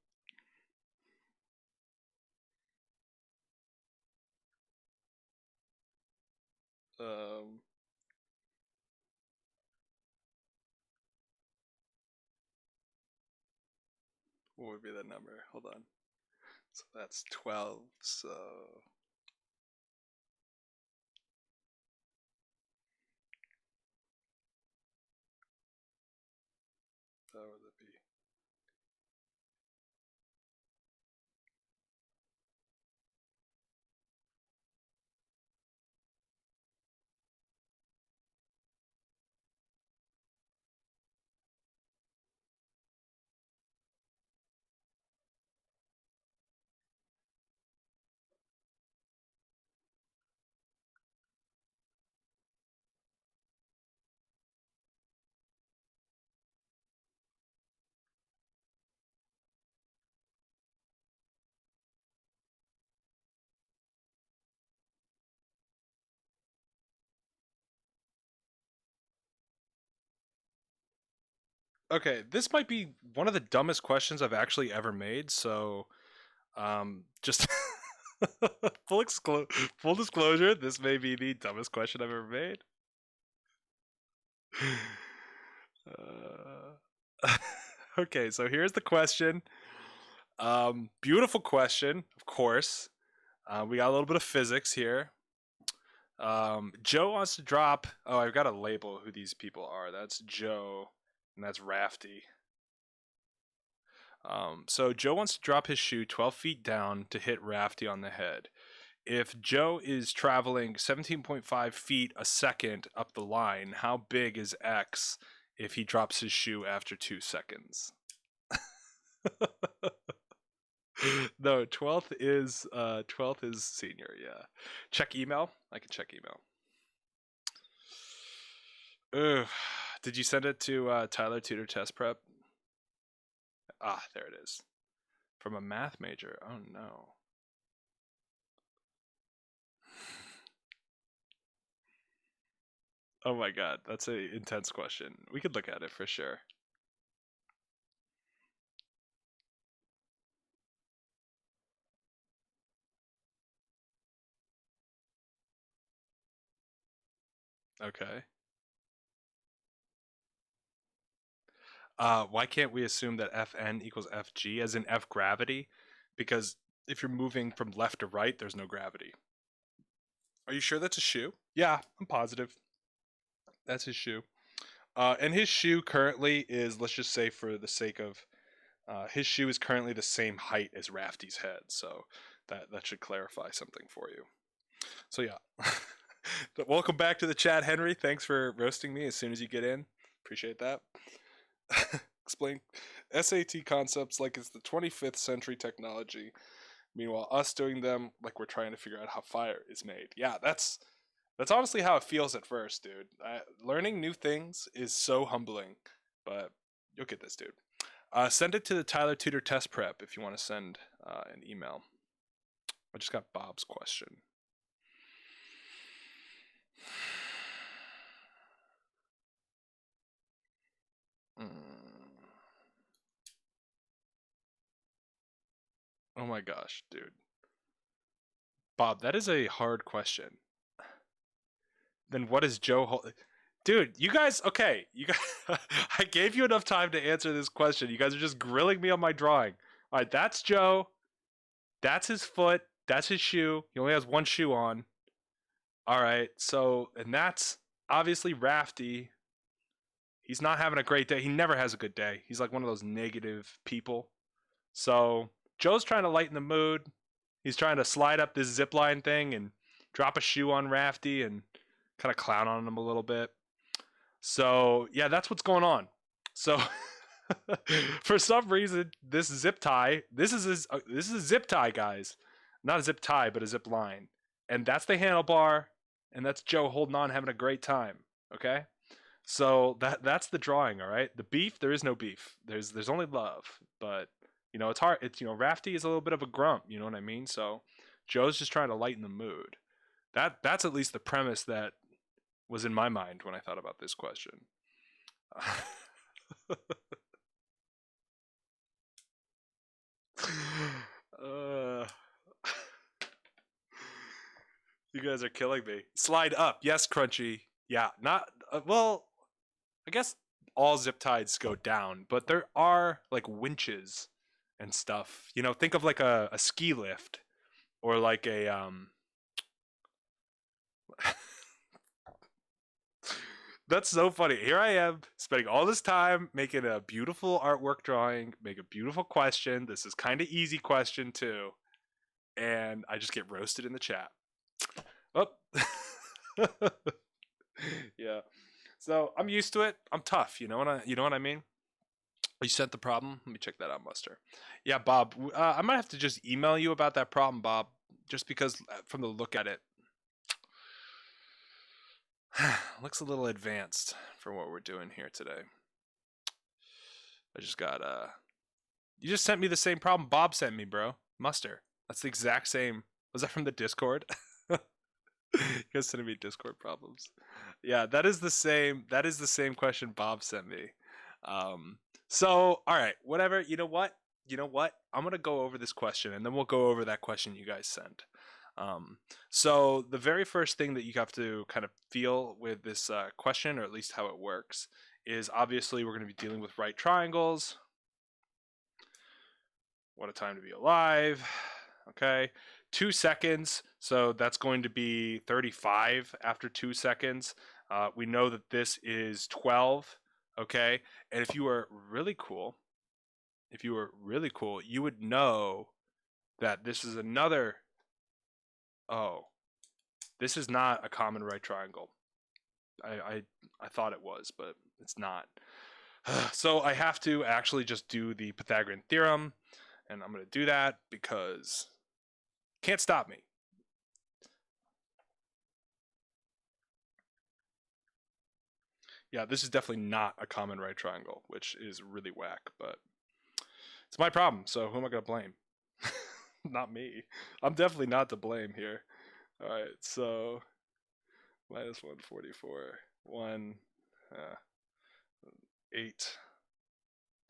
um, what would be that number? Hold on. So that's 12. So what would that be? Okay, this might be one of the dumbest questions I've actually ever made. So, just full disclosure, this may be the dumbest question I've ever made. Okay, so here's the question. Beautiful question, of course. We got a little bit of physics here. Joe wants to drop. Oh, I've got to label who these people are. That's Joe, and that's Rafty. So Joe wants to drop his shoe 12 feet down to hit Rafty on the head. If Joe is traveling 17.5 feet a second up the line, how big is X if he drops his shoe after 2 seconds? No, 12th is senior, yeah. Check email? I can check email. Ugh. Did you send it to Tyler Tutor Test Prep? Ah, there it is. From a math major. Oh no. Oh my god, that's a intense question. We could look at it for sure. Okay. Why can't we assume that Fn equals Fg as in F gravity? Because if you're moving from left to right, there's no gravity. Are you sure that's a shoe? Yeah, I'm positive. That's his shoe. And his shoe currently is, let's just say for the sake of, his shoe is currently the same height as Rafty's head. So that should clarify something for you. So yeah. Welcome back to the chat, Henry. Thanks for roasting me as soon as you get in. Appreciate that. Explain SAT concepts like it's the 25th century technology. Meanwhile, us doing them like we're trying to figure out how fire is made. Yeah, that's honestly how it feels at first, dude. Learning new things is so humbling, but you'll get this, dude. Send it to the Tyler Tutor Test Prep if you want to send an email. I just got Bob's question. Oh my gosh, dude. Bob, that is a hard question. Then what is Joe? Dude, you guys, okay, you guys, I gave you enough time to answer this question. You guys are just grilling me on my drawing. All right, that's Joe. That's his foot. That's his shoe. He only has one shoe on. All right, so, and that's obviously Rafty. He's not having a great day. He never has a good day. He's like one of those negative people. So, Joe's trying to lighten the mood. He's trying to slide up this zipline thing and drop a shoe on Rafty and kind of clown on him a little bit. So, yeah, that's what's going on. So for some reason, this zip tie, this is a zip tie, guys. Not a zip tie, but a zip line. And that's the handlebar, and that's Joe holding on, having a great time. Okay? So that's the drawing, all right? The beef, there is no beef. There's only love. But you know, it's hard. It's, you know, Rafty is a little bit of a grump, you know what I mean? So Joe's just trying to lighten the mood. That's at least the premise that was in my mind when I thought about this question. uh, you guys are killing me. Slide up. Yes, Crunchy. Yeah, not well, I guess all zip ties go down, but there are like winches and stuff. You know, think of like a ski lift or like a That's so funny. Here I am spending all this time making a beautiful artwork drawing, make a beautiful question. This is kind of easy question too. And I just get roasted in the chat. Oh. Yeah. So I'm used to it. I'm tough. You know what I mean? You sent the problem? Let me check that out, Muster. Yeah, Bob. I might have to just email you about that problem, Bob, just because from the look at it, looks a little advanced for what we're doing here today. I just got you just sent me the same problem Bob sent me, bro. Muster. That's the exact same. Was that from the Discord? You guys sending me Discord problems. Yeah, that is the same question Bob sent me. So all right, whatever. You know what? I'm gonna go over this question and then we'll go over that question you guys sent. So the very first thing that you have to kind of feel with this question, or at least how it works, is obviously we're going to be dealing with right triangles. What a time to be alive. Okay, 2 seconds, so that's going to be 35 after 2 seconds. We know that this is 12, okay? And if you were really cool, you would know that this is another... Oh, this is not a common right triangle. I thought it was, but it's not. So I have to actually just do the Pythagorean Theorem, and I'm going to do that because can't stop me. Yeah, this is definitely not a common right triangle, which is really whack, but it's my problem, so who am I going to blame? Not me. I'm definitely not to blame here. All right, so minus 144, 1, 8,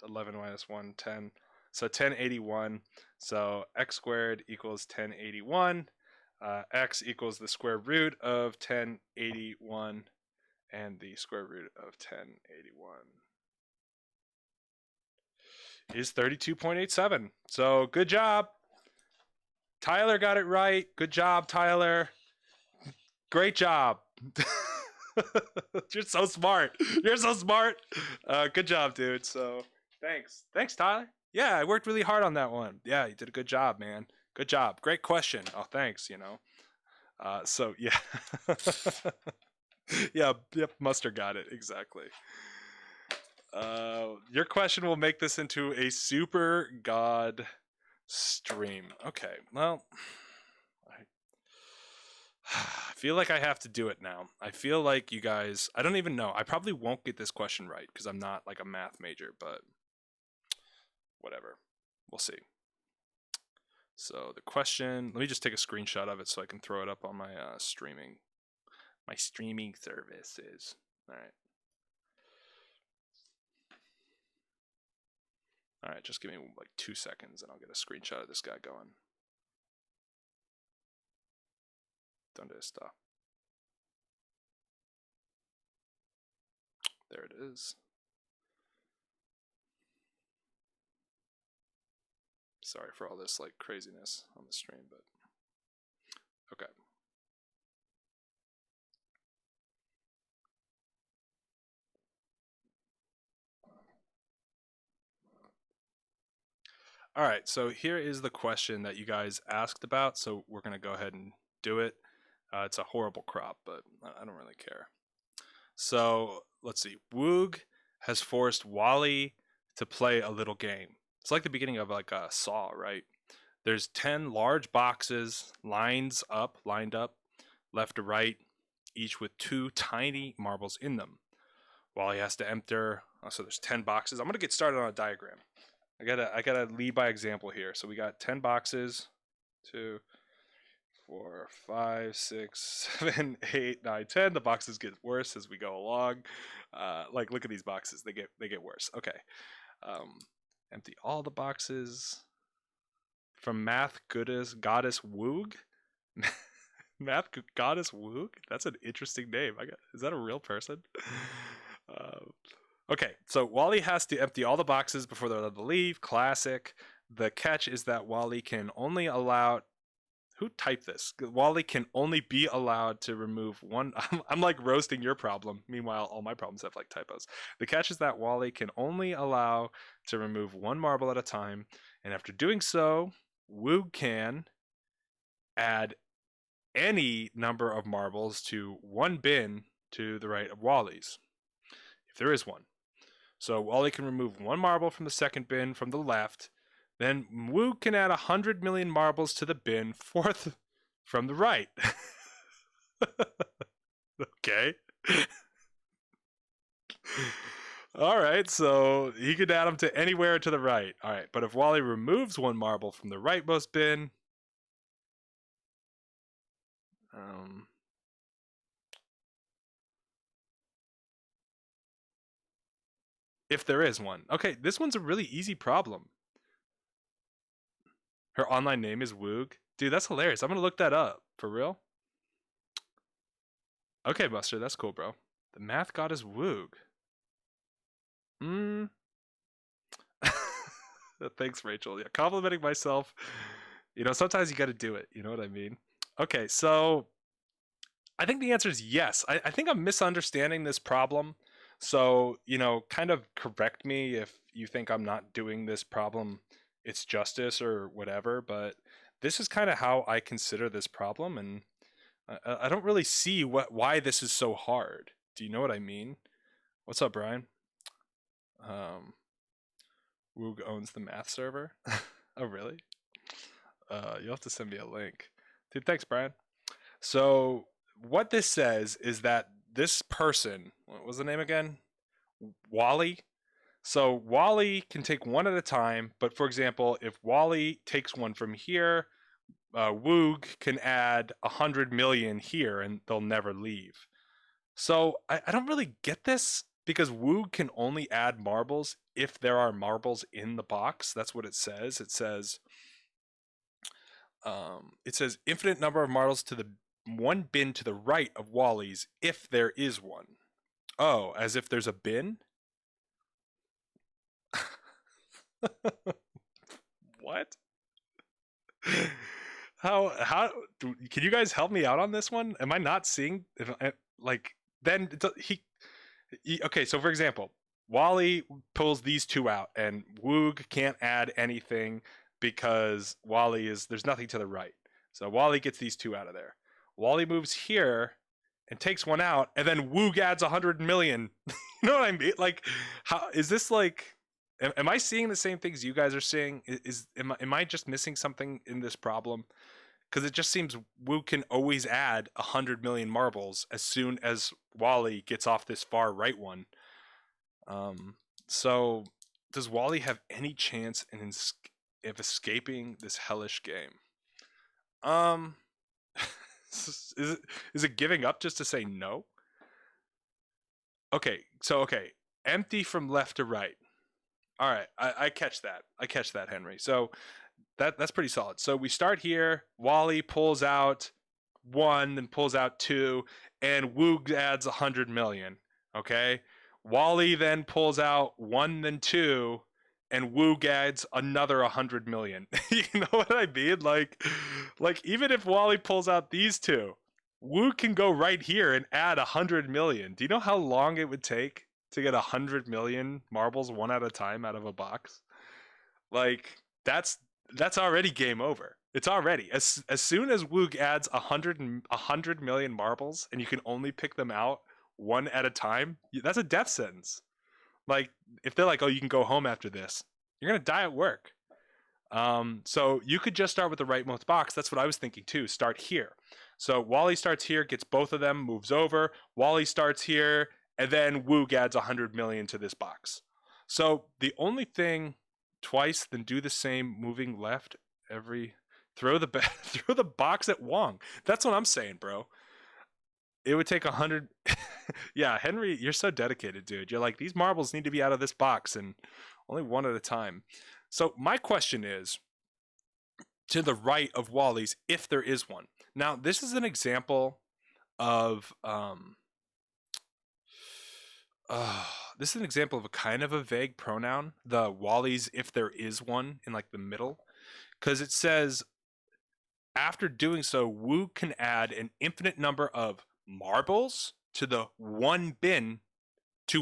11 minus 1, 10. So 1081. So x squared equals 1081. X equals the square root of 1081, and the square root of 1081 is 32.87. So good job. Tyler got it right. Good job, Tyler. Great job. You're so smart. You're so smart. Good job, dude. So thanks, Tyler. Yeah, I worked really hard on that one. Yeah, you did a good job, man. Good job. Great question. Oh, thanks. So yeah. Yeah, yep, Mustard got it exactly. Your question will make this into a super god stream. Okay, well, I feel like I have to do it now. I feel like you guys, I don't even know. I probably won't get this question right because I'm not like a math major, but whatever. We'll see. So the question, let me just take a screenshot of it so I can throw it up on my streaming services. All right. All right, just give me like 2 seconds and I'll get a screenshot of this guy going. Donde está? There it is. Sorry for all this like craziness on the stream, but okay. All right, so here is the question that you guys asked about, so we're going to go ahead and do it. It's a horrible crop, but I don't really care. So let's see. Woog has forced Wally to play a little game. It's like the beginning of like a Saw, right? There's 10 large boxes lined up, left to right, each with 2 tiny marbles in them. Wally has to enter, so there's 10 boxes. I'm gonna get started on a diagram. I gotta lead by example here. So we got 10 boxes, 2, 4, 5, 6, 7, 8, 9, 10. The boxes get worse as we go along. Like look at these boxes, they get worse. Okay. Empty all the boxes. From Math Goddess Woog. Math Goddess Woog? That's an interesting name. Is that a real person? Okay, so Wally has to empty all the boxes before they're allowed to leave. Classic. The catch is that Wally can only allow... Who typed this? Wally can only be allowed to remove one... I'm like roasting your problem. Meanwhile, all my problems have like typos. The catch is that Wally can only allow to remove one marble at a time. And after doing so, Woog can add any number of marbles to one bin to the right of Wally's, if there is one. So Wally can remove one marble from the second bin from the left. Then Woog can add 100 million marbles to the bin fourth from the right. Okay. All right, so he could add them to anywhere to the right. All right, but if Wally removes one marble from the rightmost bin, if there is one. Okay, this one's a really easy problem. Her online name is Woog. Dude, that's hilarious. I'm gonna look that up. For real? Okay, Buster, that's cool, bro. The math god is Woog. Thanks, Rachel. Yeah, complimenting myself. You know, sometimes you gotta do it. You know what I mean? Okay, so I think the answer is yes. I think I'm misunderstanding this problem. So, you know, kind of correct me if you think I'm not doing this problem its justice or whatever, but this is kind of how I consider this problem, and I don't really see why this is so hard. Do you know what I mean? What's up, Brian? Woog owns the math server. Oh, really? You'll have to send me a link. Dude, thanks, Brian. So what this says is that this person, what was the name again? Wally. So Wally can take one at a time, but for example, if Wally takes one from here, Woog can add 100 million here and they'll never leave. So I don't really get this, because Woog can only add marbles if there are marbles in the box. That's what it says. It says infinite number of marbles to the one bin to the right of Wally's if there is one. Oh, as if there's a bin? What? How can you guys help me out on this one? Am I not seeing okay, so for example, Wally pulls these two out and Woog can't add anything because there's nothing to the right. So Wally gets these two out of there. Wally moves here and takes one out, and then Woog adds 100 million. You know what I mean? Like, how is this like? Am I seeing the same things you guys are seeing? Am I just missing something in this problem? Because it just seems Woog can always add 100 million marbles as soon as Wally gets off this far right one. So does Wally have any chance of escaping this hellish game? Is it giving up just to say no? Okay, empty from left to right. All right, I catch that, Henry. So that's pretty solid. So we start here. Wally pulls out 1, then pulls out 2, and Woog adds 100 million. Okay, Wally then pulls out 1, then 2, and Woog adds another 100 million. You know what I mean? Like even if Wally pulls out these two, Woog can go right here and add 100 million. Do you know how long it would take to get 100 million marbles one at a time out of a box? Like that's already game over. It's already as soon as Woog adds 100 million marbles and you can only pick them out one at a time, that's a death sentence. Like, if they're like, oh, you can go home after this, you're gonna die at work. So you could just start with the rightmost box. That's what I was thinking too. Start here. So Wally starts here, gets both of them, moves over. Wally starts here, and then Woog adds 100 million to this box. So the only thing twice, then do the same, moving left every. Throw the box at Wong. That's what I'm saying, bro. It would take 100. Yeah, Henry, you're so dedicated, dude. You're like, these marbles need to be out of this box, and only one at a time. So my question is, to the right of Wally's, if there is one. Now, this is an example of this is an example of a kind of a vague pronoun, the Wally's if there is one in like the middle, because it says after doing so, Wu can add an infinite number of marbles to the one bin to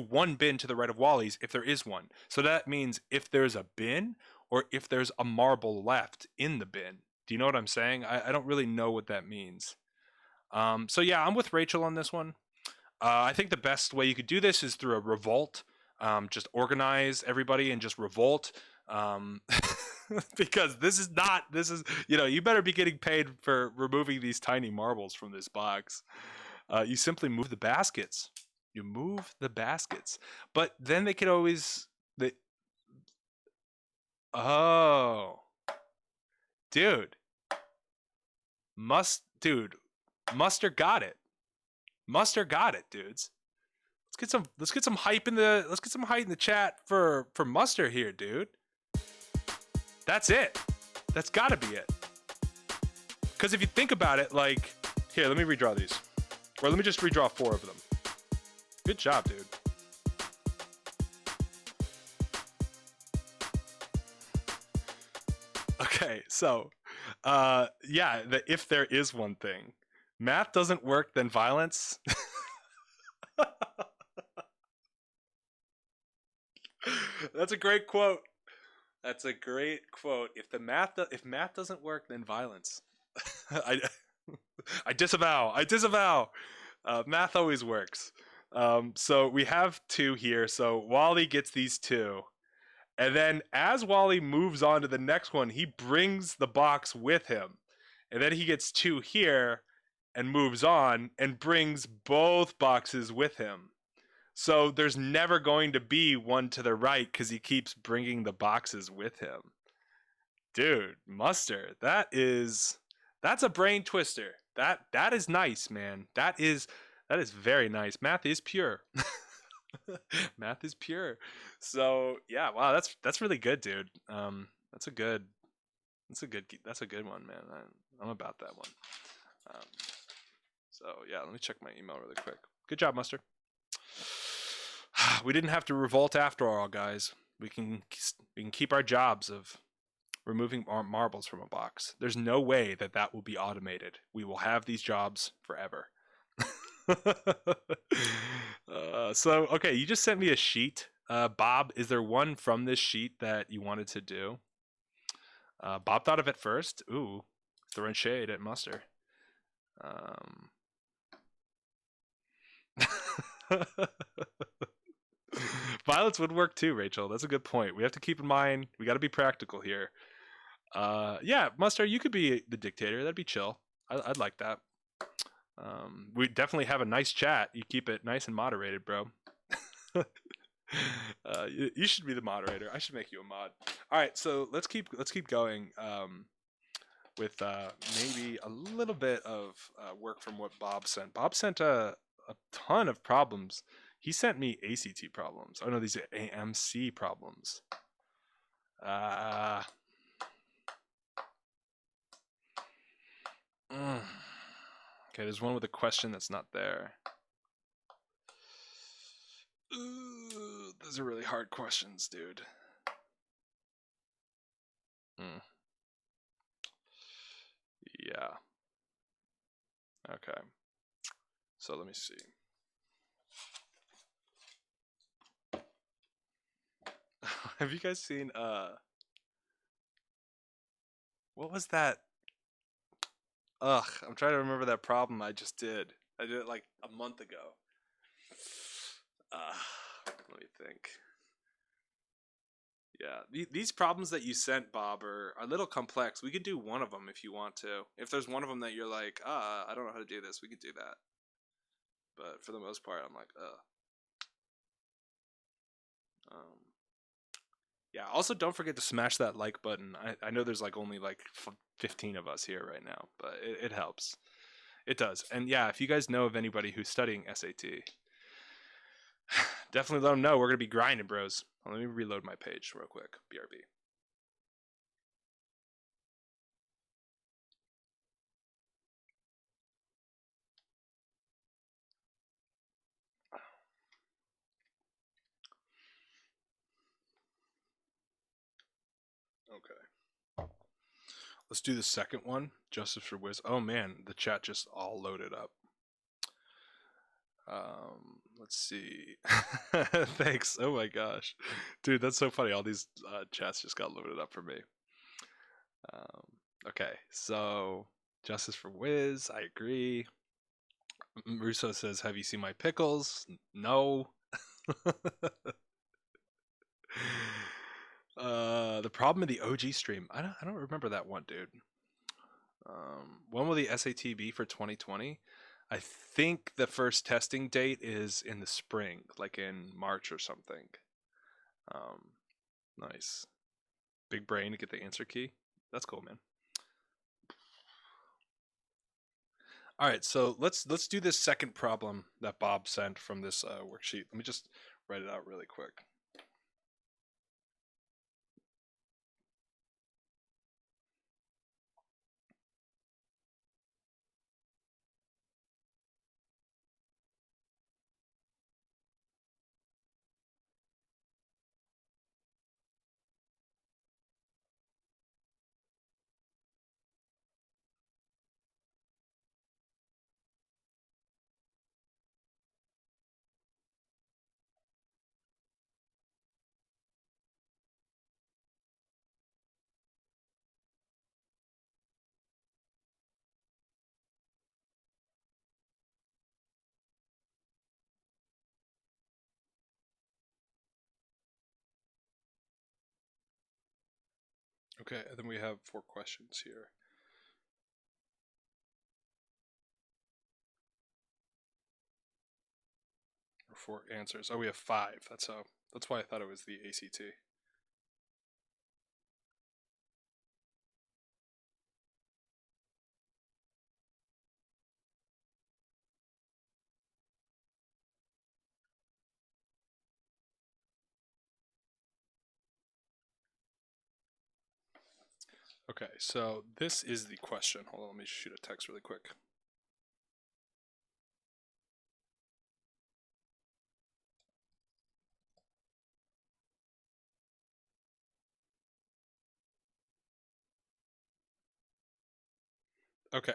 the right of Wally's if there is one. So that means if there's a bin or if there's a marble left in the bin. Do you know what I'm saying? I don't really know what that means. So yeah, I'm with Rachel on this one. I think the best way you could do this is through a revolt. Just organize everybody and just revolt. Because this is, you better be getting paid for removing these tiny marbles from this box. You simply move the baskets. You move the baskets. But then they could always... Oh. Dude. Muster got it. Muster got it, dudes. Let's get some hype in the chat for Muster here, dude. That's it. That's gotta be it. Because if you think about it, like, here, let me redraw these. Or let me just redraw 4 of them. Good job, dude. Okay, so, yeah, if there is one thing. Math doesn't work, then violence. That's a great quote. That's a great quote. If math doesn't work, then violence. I disavow. Math always works. So we have 2 here. So Wally gets these 2. And then as Wally moves on to the next one, he brings the box with him. And then he gets 2 here and moves on and brings both boxes with him. So there's never going to be one to the right because he keeps bringing the boxes with him. Dude, Muster, that's a brain twister. That is nice, man. That is very nice. Math is pure. Math is pure. So yeah, wow, that's really good, dude. That's a good one, man. I'm about that one. So yeah, let me check my email really quick. Good job, Muster. We didn't have to revolt after all, guys. We can keep our jobs of removing marbles from a box. There's no way that will be automated. We will have these jobs forever. So, okay, you just sent me a sheet. Bob, is there one from this sheet that you wanted to do? Bob thought of it first. Ooh, throwing shade at Muster. Violence would work too, Rachel. That's a good point. We have to keep in mind, we got to be practical here. Yeah, Muster, you could be the dictator. That'd be chill. I'd like that. We definitely have a nice chat. You keep it nice and moderated, bro. You should be the moderator. I should make you a mod. All right, so let's keep going with maybe a little bit of work from what Bob sent. Bob sent a ton of problems. He sent me ACT problems. Oh no, these are AMC problems. Okay, there's one with a question that's not there. Ooh, those are really hard questions, dude. Yeah. Okay. So let me see. Have you guys seen what was that? Ugh, I'm trying to remember that problem I just did. I did it like a month ago. Let me think. Yeah, these problems that you sent, Bob, are a little complex. We could do one of them if you want to. If there's one of them that you're like, I don't know how to do this, we could do that. But for the most part, I'm like, yeah, also don't forget to smash that like button. I know there's like only like 15 of us here right now, but it helps. It does. And yeah, if you guys know of anybody who's studying SAT, definitely let them know. We're going to be grinding, bros. Let me reload my page real quick. BRB. Okay. Let's do the second one. Justice for Wiz. Oh man, the chat just all loaded up. Let's see. Thanks. Oh my gosh, dude, that's so funny. All these chats just got loaded up for me. Okay, so Justice for Wiz, I agree. Russo says, "Have you seen my pickles?" No. The problem in the OG stream. I don't remember that one, dude. When will the SAT be for 2020? I think the first testing date is in the spring, like in March or something. Nice. Big brain to get the answer key. That's cool, man. All right, so let's do this second problem that Bob sent from this worksheet. Let me just write it out really quick. Okay, and then we have 4 questions here. Or 4 answers. Oh, we have 5. That's why I thought it was the ACT. Okay, so this is the question. Hold on, let me shoot a text really quick. Okay,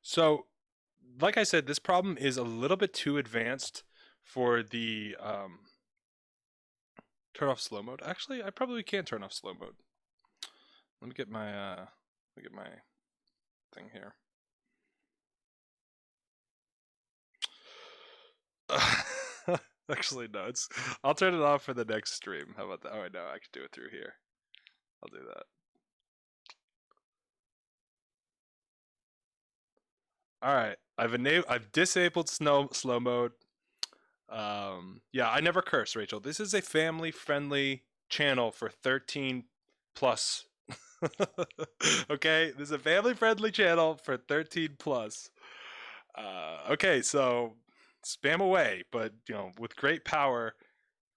so like I said, this problem is a little bit too advanced for the turn off slow mode. Actually, I probably can turn off slow mode. Let me get my thing here. Actually, no. I'll turn it off for the next stream. How about that? Oh, no, I can do it through here. I'll do that. All right, I've disabled slow mode. Yeah, I never curse, Rachel. This is a family-friendly channel for 13 plus. Okay, this is a family-friendly channel for 13 plus. Okay, so spam away, but with great power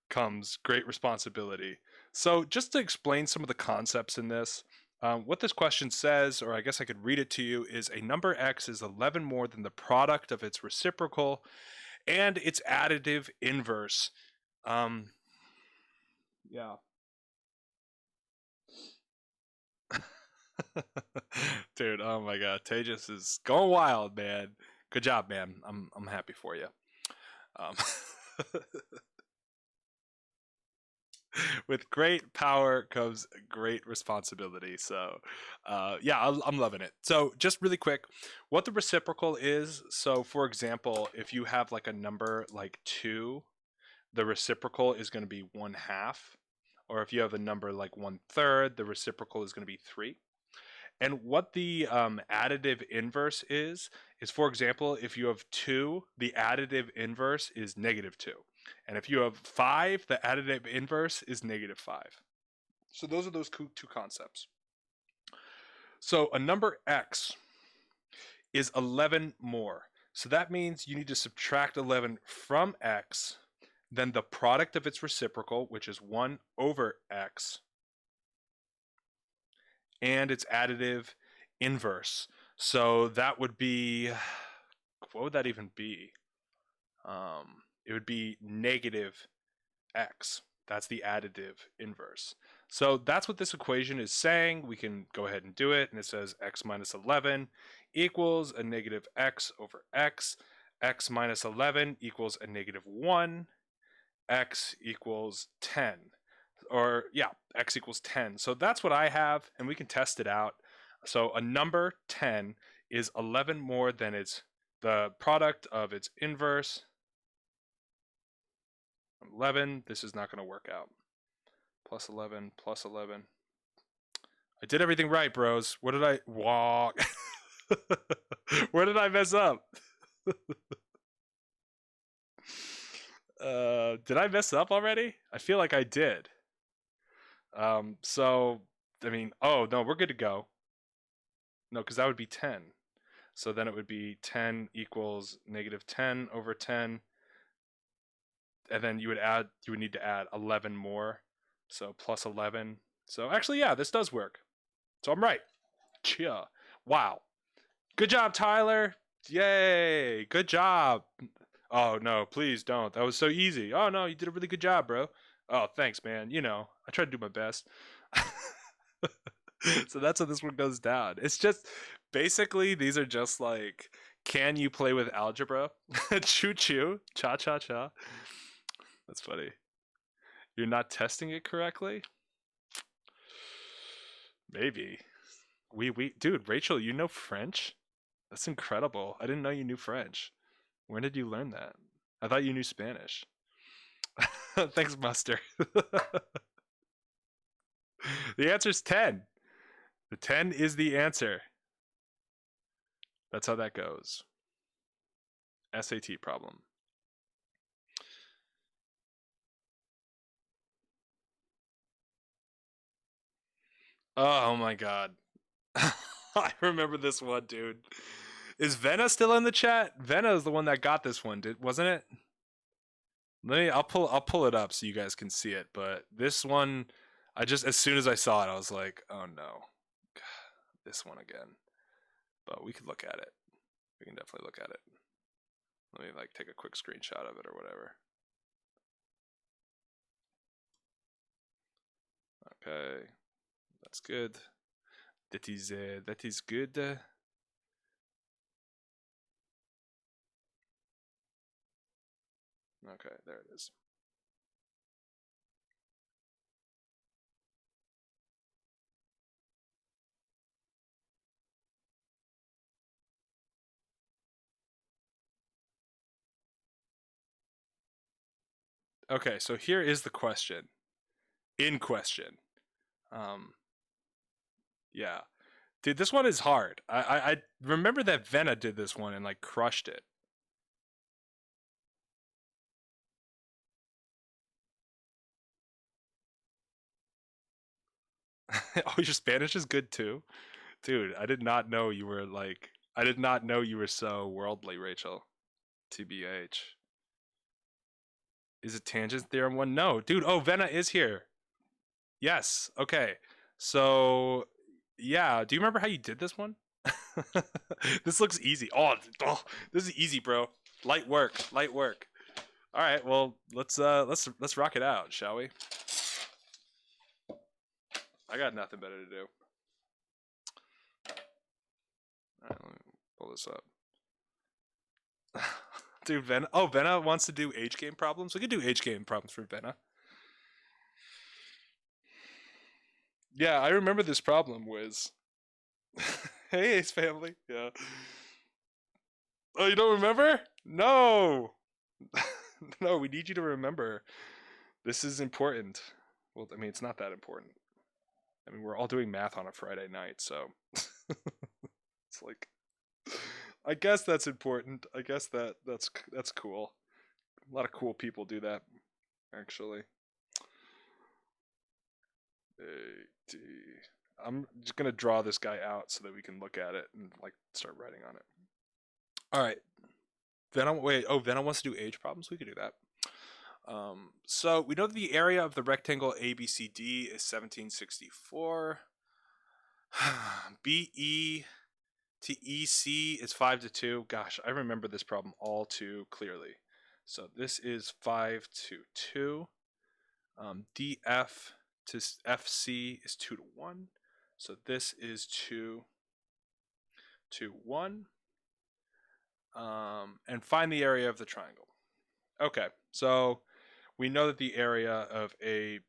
comes great responsibility. So just to explain some of the concepts in this, what this question says, or I guess I could read it to you, is a number x is 11 more than the product of its reciprocal and its additive inverse. Yeah. Dude, oh my god, Tejas is going wild, man. Good job, man. I'm happy for you. Um, with great power comes great responsibility. So, yeah, I'm loving it. So, just really quick, what the reciprocal is. So, for example, if you have like a number like 2, the reciprocal is going to be 1/2. or if you have a number like 1/3, the reciprocal is going to be 3. And what the additive inverse is, for example, if you have 2, the additive inverse is -2. And if you have 5, the additive inverse is -5. So those are those two concepts. So a number x is 11 more. So that means you need to subtract 11 from x, then the product of its reciprocal, which is 1 over x, and its additive inverse. So that would be, what would that even be? It would be -x. That's the additive inverse. So that's what this equation is saying. We can go ahead and do it. And it says x minus 11 equals a -x over x. X minus 11 equals a -1. X equals 10. Or yeah, x equals 10. So that's what I have, and we can test it out. So a number 10 is 11 more than the product of its inverse. 11, this is not going to work out. Plus 11, plus 11. I did everything right, bros. What did I walk? Where did I mess up? Did I mess up already? I feel like I did. So, I mean, oh, no, we're good to go. No, because that would be 10. So then it would be 10 equals -10 over 10. And then you would need to add 11 more. So plus 11. So actually, yeah, this does work. So I'm right. Chia. Wow. Good job, Tyler. Yay. Good job. Oh, no, please don't. That was so easy. Oh, no, you did a really good job, bro. Oh, thanks, man. You know, I try to do my best. So that's how this one goes down. It's just, basically, these are just like, can you play with algebra? Choo-choo. Cha-cha-cha. That's funny. You're not testing it correctly? Maybe. Dude, Rachel, you know French? That's incredible. I didn't know you knew French. When did you learn that? I thought you knew Spanish. Thanks, Muster. The answer's 10. The 10 is the answer. That's how that goes. SAT problem. Oh my god. I remember this one, dude. Is Venna still in the chat? Venna is the one that got this one, wasn't it? I'll pull it up so you guys can see it. But this one, as soon as I saw it, I was like, oh no, God, this one again. But we could look at it. We can definitely look at it. Let me take a quick screenshot of it or whatever. Okay, that's good. That is good. Okay, there it is. Okay, so here is the question. In question. Yeah. Dude, this one is hard. I remember that Venna did this one and crushed it. Oh, your Spanish is good too? Dude, I did not know you were I did not know you were so worldly, Rachel. TBH. Is it tangent theorem one? No, dude. Oh, Venna is here. Yes. Okay. So, yeah. Do you remember how you did this one? This looks easy. Oh, this is easy, bro. Light work. Light work. All right. Well, let's rock it out, shall we? I got nothing better to do. All right, let me pull this up. Dude, Venna wants to do H game problems. We could do H game problems for Venna. Yeah, I remember this problem, Wiz. Hey, Ace family. Yeah. Oh, you don't remember? No. No, we need you to remember. This is important. Well, I mean, it's not that important. I mean, we're all doing math on a Friday night, so it's like, I guess that's important. I guess that's cool. A lot of cool people do that, actually. AD. I'm just gonna draw this guy out so that we can look at it and like start writing on it. All right. Venom. Wait. Oh, Venom wants to do age problems. We could do that. So we know that the area of the rectangle ABCD is 1764. BE to EC is 5 to 2. Gosh, I remember this problem all too clearly. So this is 5 to 2. DF to FC is 2 to 1. So this is 2 to 1. And find the area of the triangle. Okay, so we know that the area of ABCD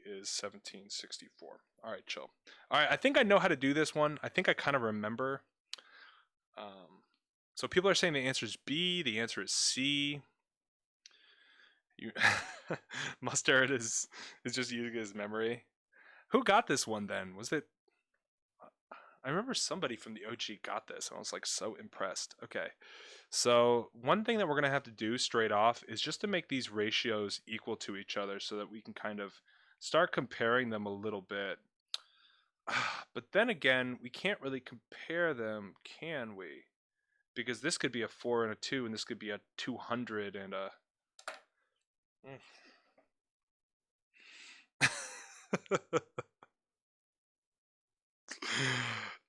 is 1764. All right, chill. All right, I think I know how to do this one. I think I kind of remember. So people are saying the answer is B. The answer is C. Mustard is just using his memory. Who got this one then? Was it? I remember somebody from the OG got this. I was like so impressed. Okay. So one thing that we're going to have to do straight off is just to make these ratios equal to each other so that we can kind of start comparing them a little bit. But then again, we can't really compare them, can we? Because this could be a 4 and a 2, and this could be a 200 and a...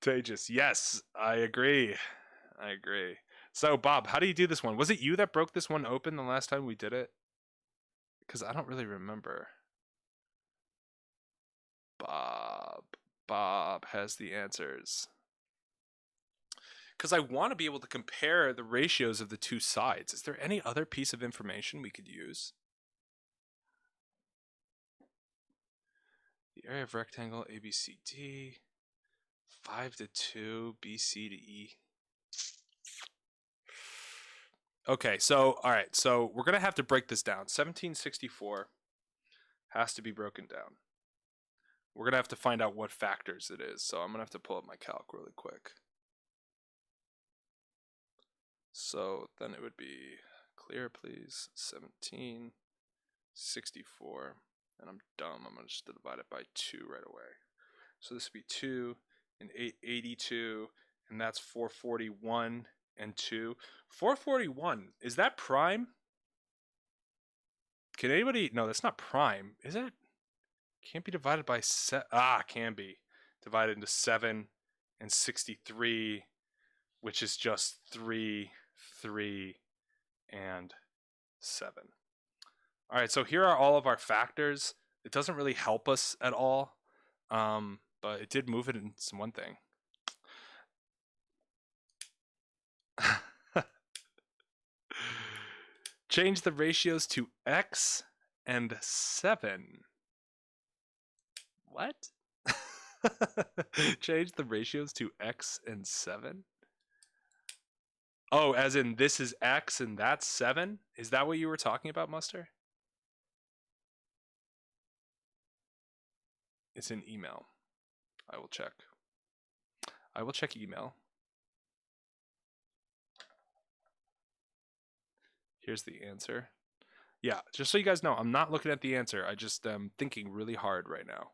Tejas, yes, I agree. I agree. So, Bob, how do you do this one? Was it you that broke this one open the last time we did it? Because I don't really remember. Bob has the answers. Because I want to be able to compare the ratios of the two sides. Is there any other piece of information we could use? The area of rectangle ABCD, 5 to 2, BC to E. Okay, so, all right, so we're going to have to break this down. 1764 has to be broken down. We're going to have to find out what factors it is. So I'm going to have to pull up my calc really quick. So then it would be, clear please, 1764. And I'm dumb, I'm going to just divide it by 2 right away. So this would be 2 and 882, and that's 441 and 2. 441, is that prime? Can anybody, no, that's not prime, is it? Can't be divided by 7, can be. Divided into 7 and 63, which is just 3, 3, and 7. All right, so here are all of our factors. It doesn't really help us at all, but it did move it in some one thing. Change the ratios to x and 7. What? Change the ratios to x and 7? Oh, as in this is x and that's 7? Is that what you were talking about, Muster? It's in email. I will check. I will check email. Here's the answer. Yeah, just so you guys know, I'm not looking at the answer. I just am thinking really hard right now.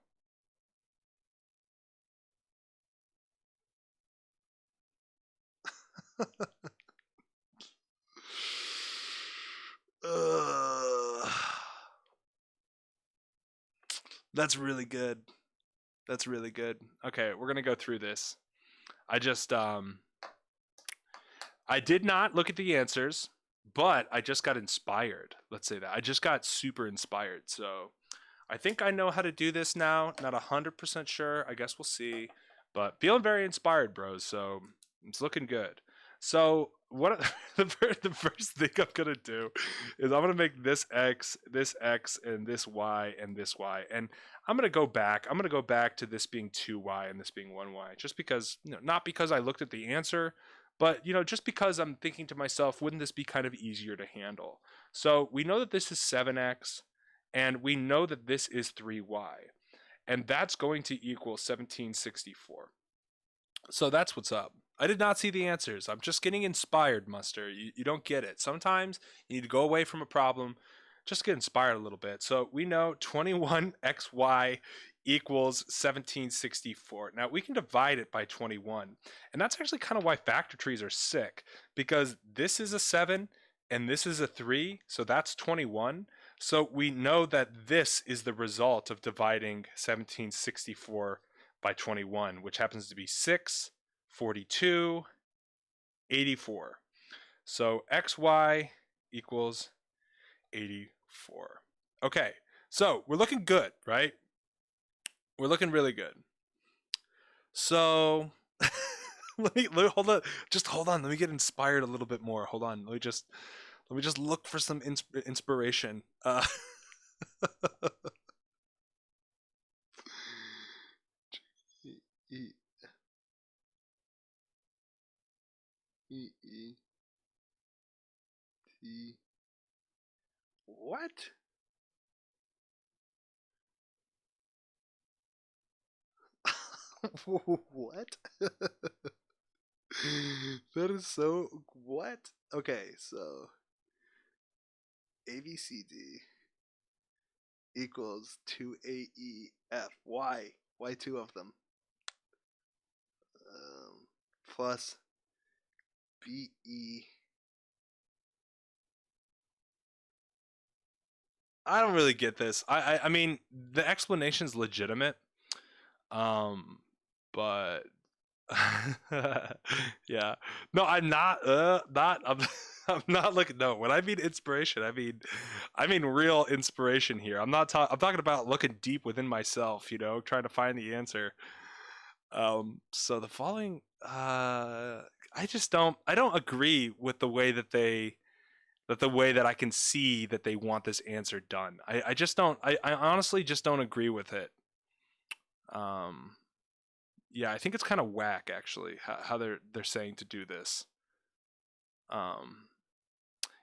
That's really good. That's really good. Okay, we're gonna go through this. I just I did not look at the answers, but I just got inspired. Let's say that. I just got super inspired. So I think I know how to do this now. Not 100% sure. I guess we'll see. But feeling very inspired, bros. So it's looking good. So what the first thing I'm gonna do is I'm gonna make this x, and this y, and this y, and I'm gonna go back. I'm gonna go back to this being 2y and this being 1y, just because, not because I looked at the answer, but just because I'm thinking to myself, wouldn't this be kind of easier to handle? So we know that this is 7x, and we know that this is 3y, and that's going to equal 1764. So that's what's up. I did not see the answers. I'm just getting inspired, Muster. You don't get it. Sometimes you need to go away from a problem, just get inspired a little bit. So we know 21xy equals 1764. Now we can divide it by 21. And that's actually kind of why factor trees are sick, because this is a 7 and this is a 3, so that's 21. So we know that this is the result of dividing 1764 by 21, which happens to be 6, 42, 84. So xy equals 84. Okay, so we're looking good, right? We're looking really good. So let me hold on. Just hold on. Let me get inspired a little bit more. Hold on. Let me just look for some inspiration. What? What? That is so what? Okay, so ABCD equals 2AEF. Why? Why two of them? Plus BE. I don't really get this. I mean, the explanation's legitimate. But yeah. No, I'm not I'm not looking. No, when I mean inspiration, I mean real inspiration here. I'm talking about looking deep within myself, trying to find the answer. So the following I don't agree with the way that I can see that they want this answer done. I just don't I honestly just don't agree with it. Yeah, I think it's kind of whack actually how they're saying to do this.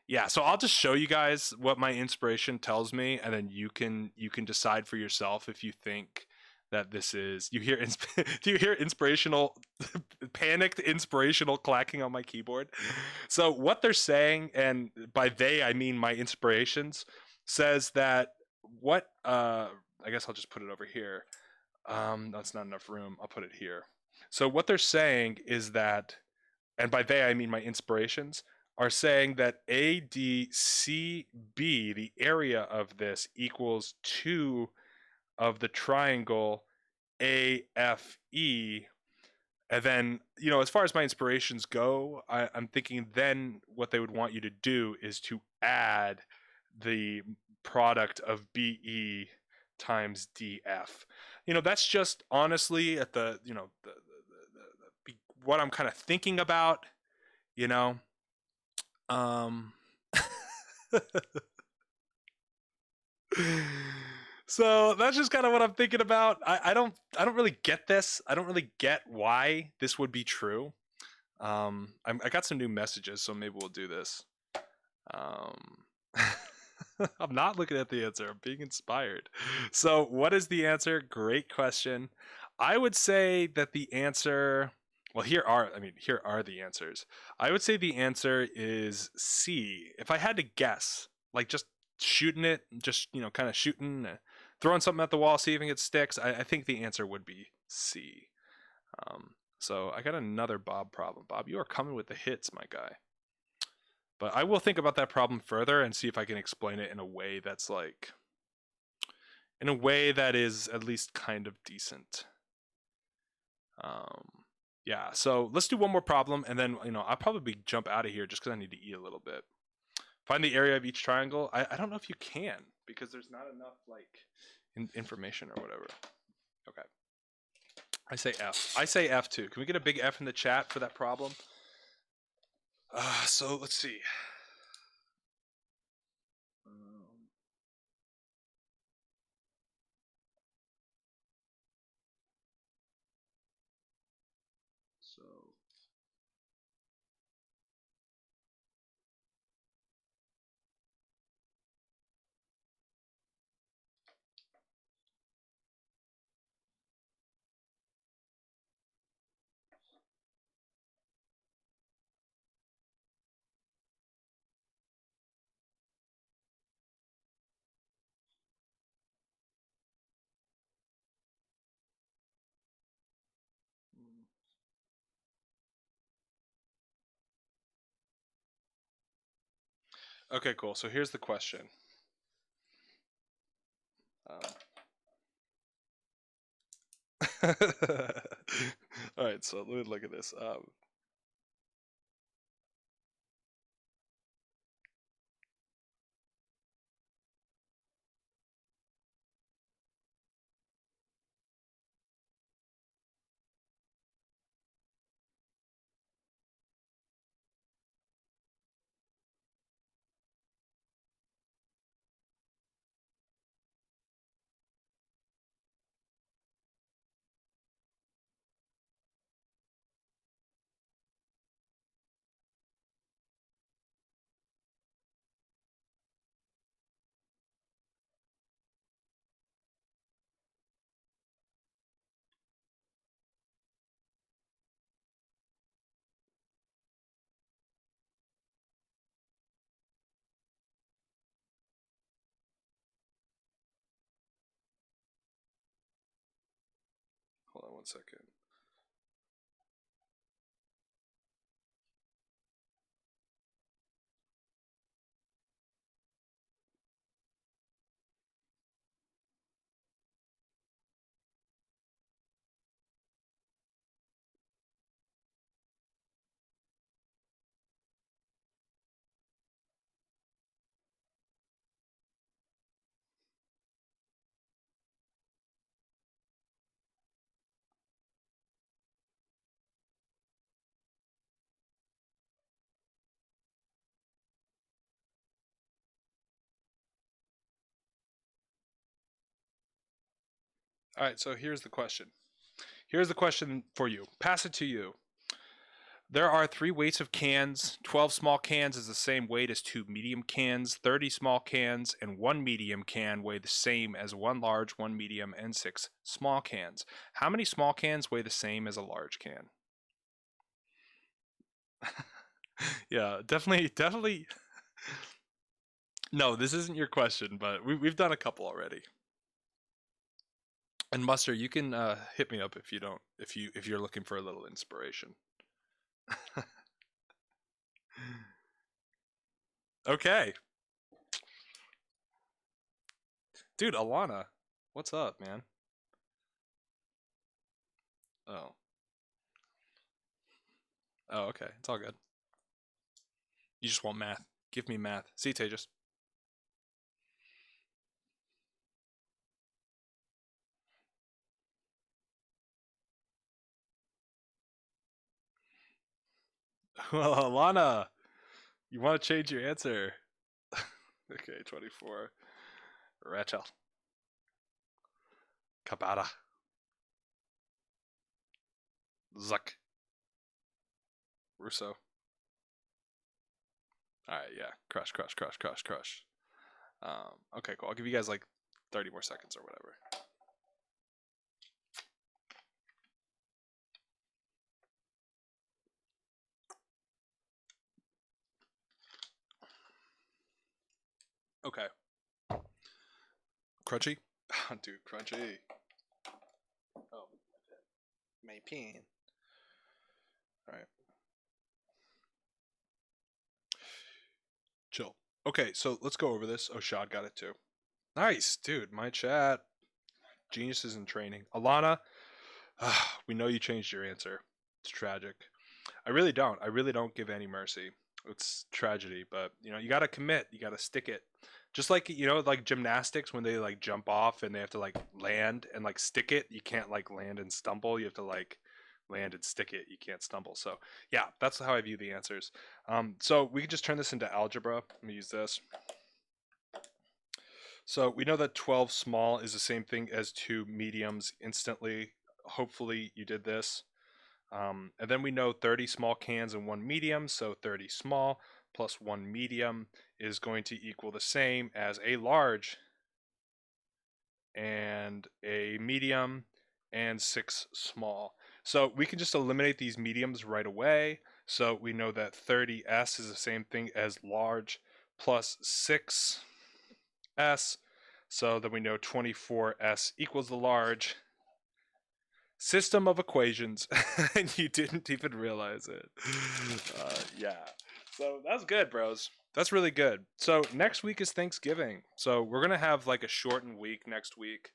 Yeah, so I'll just show you guys what my inspiration tells me, and then you can decide for yourself if you think that this is. Do you hear inspirational, panicked inspirational clacking on my keyboard? So what they're saying, and by they I mean my inspirations, says that what I guess I'll just put it over here. That's not enough room. I'll put it here. So what they're saying is that, and by they I mean my inspirations, are saying that ADCB, the area of this, equals 2 of the triangle AFE. And then, as far as my inspirations go, I'm thinking then what they would want you to do is to add the product of BE times DF. That's just honestly at the, what I'm kind of thinking about, So that's just kind of what I'm thinking about. I don't really get this. I don't really get why this would be true. I got some new messages, so maybe we'll do this. I'm not looking at the answer. I'm being inspired. So what is the answer? Great question. I would say that the answer, well, here are the answers. I would say the answer is C. If I had to guess, like just shooting it, just, kind of shooting, throwing something at the wall, see if it sticks, I think the answer would be C. So I got another Bob problem. Bob, you are coming with the hits, my guy. But I will think about that problem further and see if I can explain it in a way that's in a way that is at least kind of decent. Yeah, so let's do one more problem, and then, I'll probably jump out of here just because I need to eat a little bit. Find the area of each triangle. I don't know if you can, because there's not enough, information or whatever. Okay. I say F. I say F too. Can we get a big F in the chat for that problem? So let's see. So Okay, cool. So here's the question. All right, so let me look at this. Hold on one second. All right, so here's the question. Here's the question for you. Pass it to you. There are 3 weights of cans. 12 small cans is the same weight as 2 medium cans. 30 small cans and 1 medium can weigh the same as 1 large, 1 medium, and 6 small cans. How many small cans weigh the same as a large can? Yeah, definitely. No, this isn't your question, but we've done a couple already. And Mustard, you can hit me up if you don't, if you're looking for a little inspiration. Okay. Dude, Alana, what's up, man? Oh. Oh, okay. It's all good. You just want math. Give me math. See, Tejas. Well, Alana, you want to change your answer? Okay, 24. Rachel. Kabata. Zuck. Russo. Alright, yeah. Crush. Okay, cool. I'll give you guys like 30 more seconds or whatever. Okay. Crunchy? Dude, crunchy. Oh, my pen. Alright. Chill. Okay, so let's go over this. Oh, Shad got it too. Nice, dude. My chat. Geniuses in training. Alana, we know you changed your answer. It's tragic. I really don't. I really don't give any mercy. It's tragedy, but you got to commit. You got to stick it. Just like like gymnastics when they like jump off and they have to like land and like stick it. You can't like land and stumble. You have to like land and stick it. You can't stumble. So yeah, that's how I view the answers. So we can just turn this into algebra. Let me use this. So we know that 12 small is the same thing as 2 mediums instantly. Hopefully you did this. And then we know 30 small cans and 1 medium, so 30 small plus 1 medium is going to equal the same as a large and a medium and 6 small. So we can just eliminate these mediums right away. So we know that 30s is the same thing as large plus 6s. So then we know 24s equals the large. System of equations, and you didn't even realize it. Yeah. So that was good, bros. That's really good. So next week is Thanksgiving. So we're going to have like a shortened week next week.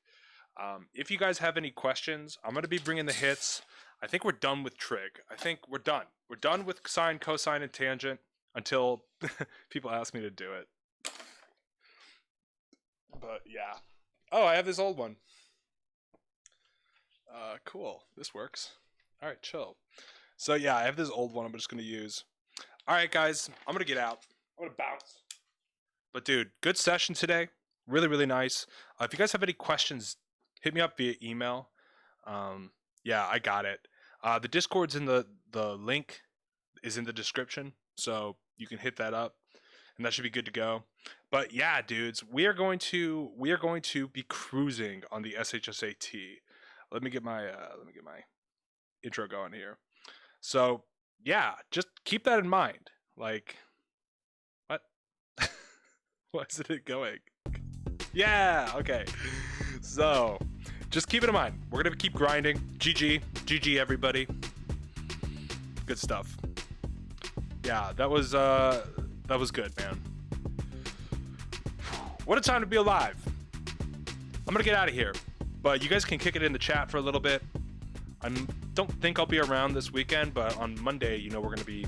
If you guys have any questions, I'm going to be bringing the hits. I think we're done with trig. I think we're done. We're done with sine, cosine, and tangent until people ask me to do it. But yeah. Oh, I have this old one. Cool. This works. All right, chill. So yeah, I have this old one I'm just going to use. All right, guys, I'm going to get out. I'm going to bounce. But dude, good session today. Really, really nice. If you guys have any questions, hit me up via email. Yeah, I got it. The Discord's in the link is in the description, so you can hit that up, and that should be good to go. But yeah, dudes, we are going to be cruising on the SHSAT. Let me get my intro going here. So yeah, just keep that in mind. Like, what? Why isn't it going? Yeah, okay. So just keep it in mind. We're gonna keep grinding. GG, everybody. Good stuff. Yeah, that was good, man. What a time to be alive. I'm gonna get out of here, but you guys can kick it in the chat for a little bit. I don't think I'll be around this weekend, but on Monday, you know, we're gonna be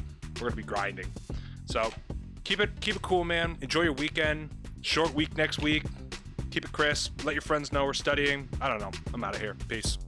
grinding. So keep it cool, man. Enjoy your weekend. Short week next week. Keep it crisp. Let your friends know we're studying. I don't know. I'm out of here. Peace.